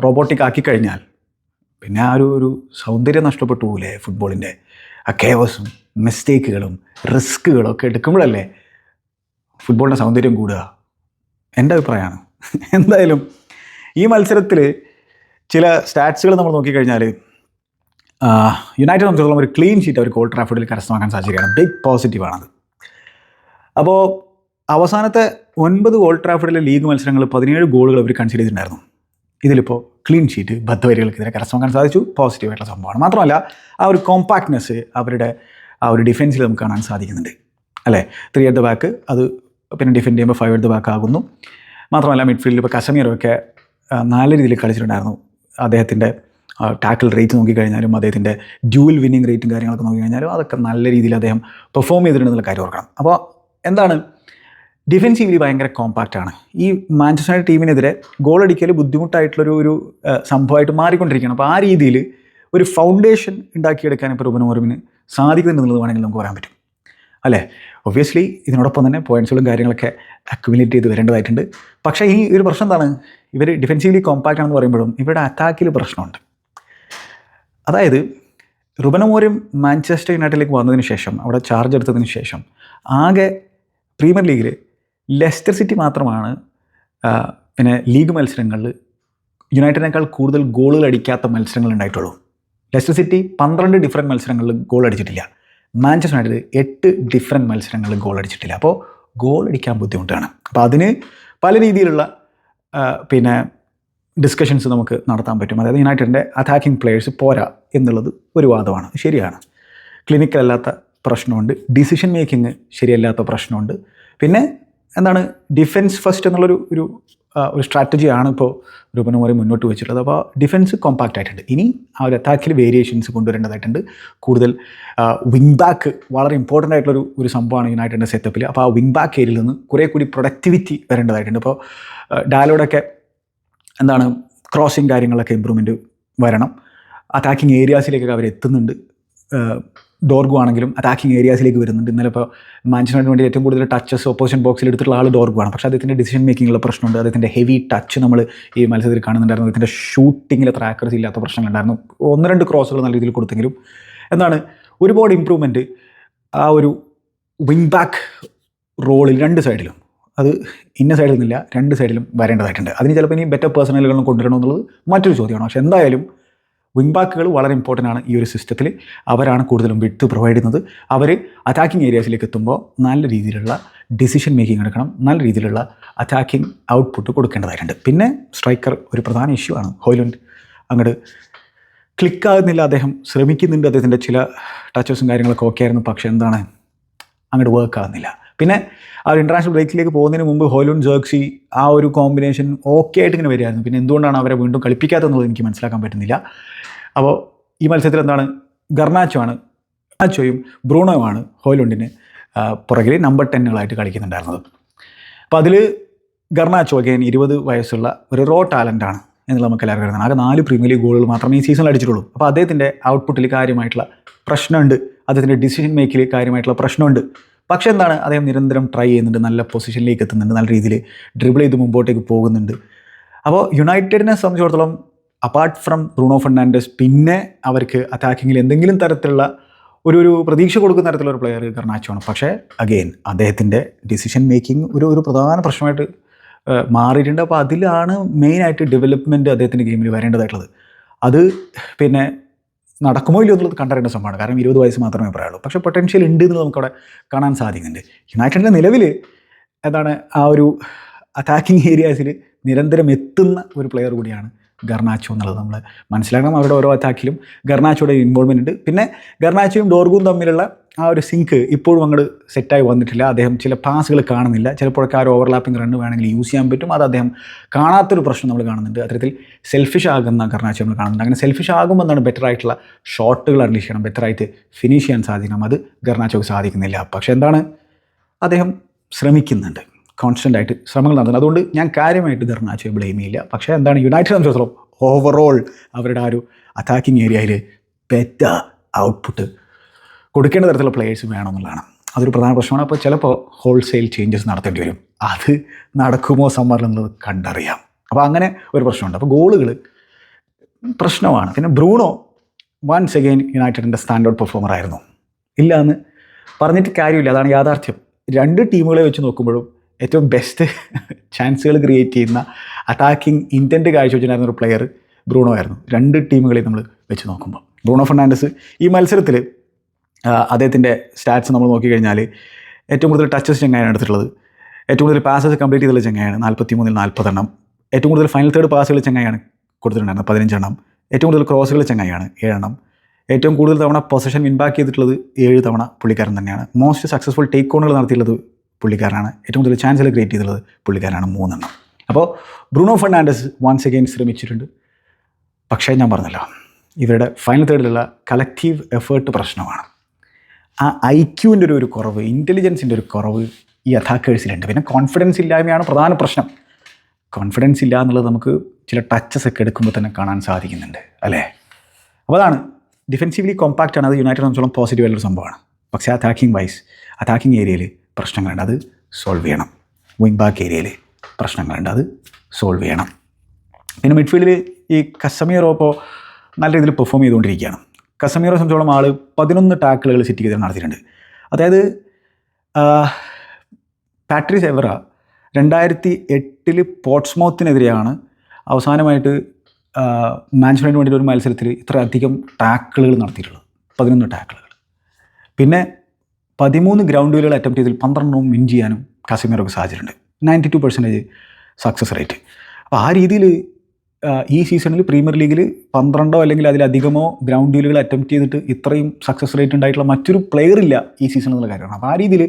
റോബോട്ടിക് ആക്കി കഴിഞ്ഞാൽ പിന്നെ ആ ഒരു സൗന്ദര്യം നഷ്ടപ്പെട്ടു പോകില്ലേ ഫുട്ബോളിൻ്റെ. ആ കേവസും മിസ്റ്റേക്കുകളും റിസ്ക്കുകളും ഒക്കെ എടുക്കുമ്പോഴല്ലേ ഫുട്ബോളിൻ്റെ സൗന്ദര്യം കൂടുക. എൻ്റെ അഭിപ്രായമാണ്. എന്തായാലും ഈ മത്സരത്തിൽ ചില സ്റ്റാറ്റ്സുകൾ നമ്മൾ നോക്കിക്കഴിഞ്ഞാൽ യുണൈറ്റഡ് സംബന്ധിച്ചിടത്തോളം ഒരു ക്ലീൻ ഷീറ്റ് അവർ ഓൾഡ് ട്രാഫോർഡിൽ കരസ്ഥമാക്കാൻ സാധിക്കുകയാണ്. ബിഗ് പോസിറ്റീവാണത്. അപ്പോൾ അവസാനത്തെ 9 ഓൾഡ് ട്രാഫോർഡിലെ ലീഗ് മത്സരങ്ങൾ 17 ഗോളുകൾ അവർ കൺസിഡർ ചെയ്തിട്ടുണ്ടായിരുന്നു. ഇതിലിപ്പോൾ ക്ലീൻ ഷീറ്റ് ബദ്ധവരികൾക്കെതിരെ കരസ്ഥമാക്കാൻ സാധിച്ചു. പോസിറ്റീവായിട്ടുള്ള സംഭവമാണ്. മാത്രമല്ല ആ ഒരു കോമ്പാക്ട്നെസ് അവരുടെ ആ ഒരു ഡിഫൻസിൽ നമുക്ക് കാണാൻ സാധിക്കുന്നുണ്ട് അല്ലേ. 3 at the back അത് പിന്നെ ഡിഫെൻഡ് ചെയ്യുമ്പോൾ 5 at the back ആകുന്നു. മാത്രമല്ല മിഡ്ഫീൽഡിൽ ഇപ്പോൾ കസമീറൊക്കെ നല്ല രീതിയിൽ കളിച്ചിട്ടുണ്ടായിരുന്നു. അദ്ദേഹത്തിൻ്റെ ടാക്കിൾ റേറ്റ് നോക്കിക്കഴിഞ്ഞാലും അദ്ദേഹത്തിൻ്റെ ഡ്യൂവൽ വിന്നിങ് റേറ്റും കാര്യങ്ങളൊക്കെ നോക്കിക്കഴിഞ്ഞാലും അതൊക്കെ നല്ല രീതിയിൽ അദ്ദേഹം പെർഫോം ചെയ്തിട്ടുണ്ടെന്നുള്ള കാര്യം ഓർക്കണം. അപ്പോൾ എന്താണ്, ഡിഫെൻസീവ്ലി ഭയങ്കര കോമ്പാക്റ്റാണ്. ഈ മാഞ്ചസ്റ്റർ യുണൈറ്റഡ് ടീമിനെതിരെ ഗോൾ അടിക്കൽ ബുദ്ധിമുട്ടായിട്ടുള്ളൊരു സംഭവമായിട്ട് മാറിക്കൊണ്ടിരിക്കുകയാണ്. അപ്പോൾ ആ രീതിയിൽ ഒരു ഫൗണ്ടേഷൻ ഉണ്ടാക്കിയെടുക്കാൻ ഇപ്പോൾ റുബൻ അമോറിമിന് സാധിക്കുന്നുണ്ടെന്നുള്ളത് വേണമെങ്കിൽ നമുക്ക് പറയാൻ പറ്റും അല്ലേ. ഒബ്വിയസ്ലി ഇതിനോടൊപ്പം തന്നെ പോയിൻറ്റ്സുകളും കാര്യങ്ങളൊക്കെ അക്യുമുലേറ്റ് ചെയ്ത് വരേണ്ടതായിട്ടുണ്ട്. പക്ഷേ ഈ ഒരു പ്രശ്നം എന്താണ്, ഇവർ ഡിഫെൻസീവ്ലി കോമ്പാക്റ്റ് ആണെന്ന് പറയുമ്പോഴും ഇവരുടെ അറ്റാക്കിൽ പ്രശ്നമുണ്ട്. അതായത് റുബൻ അമോറിം മാഞ്ചസ്റ്റർ യുണൈറ്റഡിലേക്ക് വന്നതിന് ശേഷം, അവിടെ ചാർജ് എടുത്തതിന് ശേഷം ആകെ പ്രീമിയർ ലീഗിൽ ലെസ്റ്റർ സിറ്റി മാത്രമാണ് പിന്നെ ലീഗ് മത്സരങ്ങളിൽ യുണൈറ്റഡിനേക്കാൾ കൂടുതൽ ഗോളുകൾ അടിക്കാത്ത മത്സരങ്ങൾ ഉണ്ടായിട്ടുള്ളൂ. ലെസ്റ്റർ സിറ്റി 12 ഡിഫറെൻറ്റ് മത്സരങ്ങളിൽ ഗോൾ അടിച്ചിട്ടില്ല. മാഞ്ചസ്റ്റർ യുണൈറ്റഡ് 8 ഡിഫറെൻറ്റ് മത്സരങ്ങളിൽ ഗോൾ അടിച്ചിട്ടില്ല. അപ്പോൾ ഗോൾ അടിക്കാൻ ബുദ്ധിമുട്ടാണ്. അപ്പോൾ അതിന് പല രീതിയിലുള്ള പിന്നെ ഡിസ്കഷൻസ് നമുക്ക് നടത്താൻ പറ്റും. അതായത് യുണൈറ്റഡിൻ്റെ അറ്റാക്കിംഗ് പ്ലെയേഴ്സ് പോരാ എന്നുള്ളത് ഒരു വാദമാണ്, ശരിയാണ്. ക്ലിനിക്കൽ അല്ലാത്ത പ്രശ്നമുണ്ട്, ഡിസിഷൻ മേക്കിംഗ് ശരിയല്ലാത്ത പ്രശ്നമുണ്ട്. പിന്നെ എന്താണ്, ഡിഫെൻസ് ഫസ്റ്റ് എന്നുള്ളൊരു ഒരു സ്ട്രാറ്റജിയാണ് ഇപ്പോൾ റുബൻ അമോറിം മുന്നോട്ട് വെച്ചിട്ടുള്ളത്. അപ്പോൾ ഡിഫെൻസ് കോമ്പാക്റ്റ് ആയിട്ടുണ്ട്. ഇനി ആ ഒരു അറ്റാക്കിൽ വേരിയേഷൻസ് കൊണ്ടുവരേണ്ടതായിട്ടുണ്ട്. കൂടുതൽ വിങ് ബാക്ക് വളരെ ഇമ്പോർട്ടൻ്റ് ആയിട്ടുള്ളൊരു സംഭവമാണ് യുണൈറ്റഡിൻ്റെ സെറ്റപ്പിൽ. അപ്പോൾ ആ വിങ് ബാക്ക് ഏരിയയിൽ നിന്ന് കുറേ കൂടി പ്രൊഡക്ടിവിറ്റി വരേണ്ടതായിട്ടുണ്ട്. ഇപ്പോൾ ഡാലോഡൊക്കെ എന്താണ്, ക്രോസിങ് കാര്യങ്ങളൊക്കെ ഇമ്പ്രൂവ്മെൻറ്റ് വരണം. അറ്റാക്കിംഗ് ഏരിയാസിലേക്കൊക്കെ അവർ എത്തുന്നുണ്ട്. ഡോർഗു ആണെങ്കിലും അറ്റാക്കിംഗ് ഏരിയാസിലേക്ക് വരുന്നുണ്ട്. ഇന്നലെ ഇപ്പോൾ മാഞ്ചസ്റ്ററിന് വേണ്ടി ഏറ്റവും കൂടുതൽ ടച്ചസ് ഓപ്പോസിഷൻ ബോക്സിൽ എടുത്തിട്ടുള്ള ആൾ ഡോർഗു ആണ്. പക്ഷേ അദ്ദേഹത്തിൻ്റെ ഡിസിഷൻ മേക്കിങ്ങിലുള്ള പ്രശ്നമുണ്ട്. അദ്ദേഹത്തിൻ്റെ ഹെവി ടച്ച് നമ്മൾ ഈ മത്സരത്തിൽ കാണുന്നുണ്ടായിരുന്നു. അദ്ദേഹത്തിൻ്റെ ഷൂട്ടിങ്ങിൽ അത്ര ആക്യുറസി ഇല്ലാത്ത പ്രശ്നങ്ങളുണ്ടായിരുന്നു. 1-2 ക്രോസുകൾ നല്ല രീതിയിൽ കൊടുത്തെങ്കിലും എന്താണ്, ഒരുപാട് ഇമ്പ്രൂവ്മെൻറ്റ് ആ ഒരു വിങ് ബാക്ക് റോളിൽ 2 സൈഡിലും, അത് ഇന്ന സൈഡിൽ നിന്നില്ല 2 സൈഡിലും വരേണ്ടതായിട്ടുണ്ട്. അതിന് ചിലപ്പോൾ ഇനി ബെറ്റർ പേഴ്സണലുകളും കൊണ്ടുവരണമെന്നുള്ളത് മറ്റൊരു ചോദ്യമാണ്. പക്ഷേ എന്തായാലും വിങ് ബാക്കുകൾ വളരെ ഇമ്പോർട്ടൻ്റ് ആണ് ഈ ഒരു സിസ്റ്റത്തിൽ. അവരാണ് കൂടുതലും വിഡ്ത്ത് പ്രൊവൈഡ് ചെയ്യുന്നത്. അവർ അറ്റാക്കിംഗ് ഏരിയാസിലേക്ക് എത്തുമ്പോൾ നല്ല രീതിയിലുള്ള ഡിസിഷൻ മേക്കിംഗ് എടുക്കണം, നല്ല രീതിയിലുള്ള അറ്റാക്കിംഗ് ഔട്ട്പുട്ട് കൊടുക്കേണ്ടതായിട്ടുണ്ട്. പിന്നെ സ്ട്രൈക്കർ ഒരു പ്രധാന ഇഷ്യൂ ആണ്. ഹോയ്ലുണ്ട് അങ്ങോട്ട് ക്ലിക്കാകുന്നില്ല. അദ്ദേഹം ശ്രമിക്കുന്നുണ്ട്, അദ്ദേഹത്തിൻ്റെ ചില ടച്ചസും കാര്യങ്ങളൊക്കെ ഓക്കെ ആയിരുന്നു. പക്ഷേ എന്താണ്, അങ്ങോട്ട് വർക്ക് ആകുന്നില്ല. പിന്നെ ആ ഒരു ഇൻ്റർനാഷണൽ ബ്രേക്കിലേക്ക് പോകുന്നതിന് മുമ്പ് ഹോയ്ലുണ്ട് ജേർക്സി ആ ഒരു കോമ്പിനേഷൻ ഓക്കെ ആയിട്ട് ഇങ്ങനെ വരികയായിരുന്നു. പിന്നെ എന്തുകൊണ്ടാണ് അവരെ വീണ്ടും കളിപ്പിക്കാത്തതെന്നുള്ളത് എനിക്ക് മനസ്സിലാക്കാൻ പറ്റുന്നില്ല. അപ്പോൾ ഈ മത്സരത്തിൽ എന്താണ്, ഗർനാച്ചോയും ബ്രൂണോയുമാണ് ഹോയ്ലുണ്ടിന് പുറകിൽ നമ്പർ 10 കളിക്കുന്നുണ്ടായിരുന്നത്. അപ്പോൾ അതിൽ ഗർനാച്ചോ അഗൈൻ 20 വയസ്സുള്ള ഒരു റോ ടാലൻ്റാണ് എന്നുള്ള നമുക്ക് എല്ലാവർക്കും അറിയുന്നത്. ആകെ 4 പ്രീമിയർ ലീഗ് ഗോളുകൾ മാത്രമേ ഈ സീസണിൽ അടിച്ചിട്ടുള്ളൂ. അപ്പോൾ അദ്ദേഹത്തിൻ്റെ ഔട്ട്പുട്ടിൽ കാര്യമായിട്ടുള്ള പ്രശ്നമുണ്ട്, അദ്ദേഹത്തിൻ്റെ ഡിസിഷൻ മേക്കിൽ കാര്യമായിട്ടുള്ള പ്രശ്നമുണ്ട്. പക്ഷേ എന്താണ്, അദ്ദേഹം നിരന്തരം ട്രൈ ചെയ്യുന്നുണ്ട്, നല്ല പൊസിഷനിലേക്ക് എത്തുന്നുണ്ട്, നല്ല രീതിയിൽ ഡ്രിബിൾ ചെയ്ത് മുമ്പോട്ടേക്ക് പോകുന്നുണ്ട്. അപ്പോൾ യുണൈറ്റഡിനെ സംബന്ധിച്ചിടത്തോളം അപ്പാർട്ട് ഫ്രം ബ്രൂണോ ഫെർണാണ്ടസ് പിന്നെ അവർക്ക് അറ്റാക്കിങ്ങിൽ എന്തെങ്കിലും തരത്തിലുള്ള ഒരു പ്രതീക്ഷ കൊടുക്കുന്ന തരത്തിലുള്ള ഒരു പ്ലെയർ ഗർനാച്ചോ ആണ്. പക്ഷേ അഗെയിൻ അദ്ദേഹത്തിൻ്റെ ഡിസിഷൻ മേക്കിംഗ് ഒരു പ്രധാന പ്രശ്നമായിട്ട് മാറിയിട്ടുണ്ട്. അപ്പോൾ അതിലാണ് മെയിനായിട്ട് ഡെവലപ്മെൻറ്റ് അദ്ദേഹത്തിൻ്റെ ഗെയിമിൽ വരേണ്ടതായിട്ടുള്ളത്. അത് പിന്നെ നടക്കുമോ ഇല്ലയോ എന്നുള്ളത് കണ്ടറിയേണ്ട സംഭവമാണ്. കാരണം 20 വയസ്സ് മാത്രമേ പറയുള്ളൂ. പക്ഷേ പൊട്ടൻഷ്യൽ ഉണ്ട് എന്നുള്ളത് നമുക്കവിടെ കാണാൻ സാധിക്കുന്നുണ്ട്. യുണൈറ്റഡിൻ്റെ നിലവിൽ എന്താണ് ആ ഒരു അറ്റാക്കിംഗ് ഏരിയാസിൽ നിരന്തരം എത്തുന്ന ഒരു പ്ലെയർ കൂടിയാണ് ഗർനാച്ചോ എന്നുള്ളത് നമ്മൾ മനസ്സിലാക്കണം. അവരുടെ ഓരോ അറ്റാക്കിലും ഗർനാച്ചോയുടെ ഇൻവോൾവ്മെൻ്റ് ഉണ്ട്. പിന്നെ ഗർനാച്ചോയും ഡോർഗും തമ്മിലുള്ള ആ ഒരു സിങ്ക് ഇപ്പോഴും അങ്ങോട്ട് സെറ്റായി വന്നിട്ടില്ല. അദ്ദേഹം ചില പാസുകൾ കാണുന്നില്ല. ചിലപ്പോഴൊക്കെ ആ ഒരു ഓവർലാപ്പിംഗ് റണ്ണ് വേണമെങ്കിൽ യൂസ് ചെയ്യാൻ പറ്റും. അത് അദ്ദേഹം കാണാത്തൊരു പ്രശ്നം നമ്മൾ കാണുന്നുണ്ട്. അത്തരത്തിൽ സെൽഫിഷ് ആകുന്ന ഗർനാച്ചോ നമ്മൾ കാണുന്നുണ്ട്. അങ്ങനെ സെൽഫിഷ് ആകുമ്പോൾ എന്താണ് ബെറ്റർ ആയിട്ടുള്ള ഷോട്ടുകൾ അൺലീഷ് ചെയ്യണം, ബെറ്ററായിട്ട് ഫിനിഷ് ചെയ്യാൻ സാധിക്കണം. അത് ഗർനാച്ചോക്ക് സാധിക്കുന്നില്ല. പക്ഷേ എന്താണ് അദ്ദേഹം ശ്രമിക്കുന്നുണ്ട്, കോൺസ്റ്റൻ്റ് ആയിട്ട് ശ്രമങ്ങൾ നടത്തുന്നത്. അതുകൊണ്ട് ഞാൻ കാര്യമായിട്ട് ഗർനാച്ചോയെ ബ്ലെയിം ചെയ്യില്ല. പക്ഷേ എന്താണ് യുണൈറ്റഡ് സംബന്ധിച്ചിടത്തോളം ഓവറോൾ അവരുടെ ആ ഒരു അറ്റാക്കിംഗ് ഏരിയയിൽ ബെറ്റർ ഔട്ട്പുട്ട് കൊടുക്കേണ്ട തരത്തിലുള്ള പ്ലേയേഴ്സ് വേണമെന്നുള്ളതാണ്. അതൊരു പ്രധാന പ്രശ്നമാണ്. അപ്പോൾ ചിലപ്പോൾ ഹോൾസെയിൽ ചേഞ്ചസ് നടത്തേണ്ടി വരും. അത് നടക്കുമോ സമ്മറിൽ എന്നുള്ളത് കണ്ടറിയാം. അപ്പോൾ അങ്ങനെ ഒരു പ്രശ്നമുണ്ട്. അപ്പോൾ ഗോളുകൾ പ്രശ്നമാണ്. പിന്നെ ബ്രൂണോ വൺസ് അഗെയിൻ യുണൈറ്റഡിൻ്റെ സ്റ്റാൻഡ് ഔട്ട് പെർഫോമർ ആയിരുന്നു. ഇല്ല എന്ന് പറഞ്ഞിട്ട് കാര്യമില്ല, അതാണ് യാഥാർത്ഥ്യം. രണ്ട് ടീമുകളെ വെച്ച് നോക്കുമ്പോഴും ഏറ്റവും ബെസ്റ്റ് ചാൻസുകൾ ക്രിയേറ്റ് ചെയ്യുന്ന അറ്റാക്കിംഗ് ഇൻറ്റൻറ്റ് കാഴ്ചവെച്ചിട്ടുണ്ടായിരുന്ന ഒരു പ്ലെയർ ബ്രൂണോ ആയിരുന്നു. രണ്ട് ടീമുകളെ നമ്മൾ വെച്ച് നോക്കുമ്പോൾ ബ്രൂണോ ഫെർണാണ്ടസ് ഈ മത്സരത്തിൽ അദ്ദേഹത്തിൻ്റെ സ്റ്റാറ്റ്സ് നമ്മൾ നോക്കിക്കഴിഞ്ഞാൽ ഏറ്റവും കൂടുതൽ ടച്ചസ് ചെങ്ങായാണ് എടുത്തിട്ടുള്ളത്. ഏറ്റവും കൂടുതൽ പാസസ് കംപ്ലീറ്റ് ചെയ്തുള്ള ചെങ്ങായാണ് 43-ൽ 40 എണ്ണം. ഏറ്റവും കൂടുതൽ ഫൈനൽ തേർഡ് പാസുകൾ ചെങ്ങായാണ് കൊടുത്തിട്ടുണ്ടായിരുന്നത് 15 എണ്ണം. ഏറ്റവും കൂടുതൽ ക്രോസുകൾ ചെങ്ങായാണ് 7 എണ്ണം. ഏറ്റവും കൂടുതൽ തവണ പൊസിഷൻ വിൻബാക്ക് ചെയ്തിട്ടുള്ളത് 7 തവണ പുള്ളിക്കാരൻ തന്നെയാണ്. മോസ്റ്റ് സക്സസ്ഫുൾ ടേക്ക് ഓണുകൾ നടത്തിയിട്ടുള്ളത് പുള്ളിക്കാരനാണ്. ഏറ്റവും കൂടുതൽ ചാൻസുകൾ ക്രിയേറ്റ് ചെയ്തിട്ടുള്ളത് പുള്ളിക്കാരനാണ് 3 എണ്ണം. അപ്പോൾ ബ്രൂണോ ഫെർണാണ്ടസ് വൺസ് അഗെയിൻ ശ്രമിച്ചിട്ടുണ്ട്. പക്ഷേ ഞാൻ പറഞ്ഞല്ലോ, ഇവരുടെ ഫൈനൽ തേർഡിലുള്ള കളക്റ്റീവ് എഫേർട്ട് പ്രശ്നമാണ്. ആ ഐക്യുവിൻ്റെ ഒരു കുറവ്, ഇൻ്റലിജൻസിൻ്റെ ഒരു കുറവ് ഈ അറ്റാക്കേഴ്സിലുണ്ട്. പിന്നെ കോൺഫിഡൻസ് ഇല്ലായ്മയാണ് പ്രധാന പ്രശ്നം. കോൺഫിഡൻസ് ഇല്ല എന്നുള്ളത് നമുക്ക് ചില ടച്ചസ് ഒക്കെ എടുക്കുമ്പോൾ തന്നെ കാണാൻ സാധിക്കുന്നുണ്ട്, അല്ലേ? അപ്പോൾ അതാണ് ഡിഫെൻസീവ്ലി കോമ്പാക്റ്റ് ആണ്. അത് യുണൈറ്റഡ് സംബന്ധിച്ചോളം പോസിറ്റീവ് ആയിട്ടുള്ള സംഭവമാണ്. പക്ഷേ അറ്റാക്കിംഗ് ഏരിയയിൽ പ്രശ്നങ്ങളുണ്ട്, അത് സോൾവ് ചെയ്യണം. വിങ് ബാക്ക് ഏരിയയിൽ പ്രശ്നങ്ങളുണ്ട്, അത് സോൾവ് ചെയ്യണം. പിന്നെ മിഡ്ഫീൽഡിൽ ഈ കസമീറോ ഇപ്പോൾ നല്ല രീതിയിൽ പെർഫോം ചെയ്തുകൊണ്ടിരിക്കുകയാണ്. കസമീറോ സംബന്ധിച്ചോളം ആൾ 11 ടാക്കിളുകൾ സിറ്റിക്കെതിരെ നടത്തിയിട്ടുണ്ട്. അതായത് പാട്രിസ് എവറ 2008 പോർട്സ്മൗത്തിനെതിരെയാണ് അവസാനമായിട്ട് മാഞ്ചസ്റ്റർ യുണൈറ്റഡിന് വേണ്ടിയിട്ട് ഒരു മത്സരത്തിൽ ഇത്രയധികം ടാക്കിളുകൾ നടത്തിയിട്ടുള്ളത്, 11 ടാക്കിളുകൾ. പിന്നെ 13 ഗ്രൗണ്ട് ഡ്യൂലുകൾ അറ്റംപ്റ്റ് ചെയ്തതിൽ 12 വിൻ ചെയ്യാനും കസമീറോക്ക് സാധിച്ചിട്ടുണ്ട്. 92% സക്സസ് റേറ്റ്. അപ്പോൾ ആ രീതിയിൽ ഈ സീസണിൽ പ്രീമിയർ ലീഗിൽ 12 അല്ലെങ്കിൽ അതിലധികമോ ഗ്രൗണ്ട് ഡ്യൂലുകൾ അറ്റംപ്റ്റ് ചെയ്തിട്ട് ഇത്രയും സക്സസ് റേറ്റ് ഉണ്ടായിട്ടുള്ള മറ്റൊരു പ്ലെയർ ഇല്ല ഈ സീസൺ എന്നുള്ള കാര്യമാണ്. അപ്പോൾ ആ രീതിയിൽ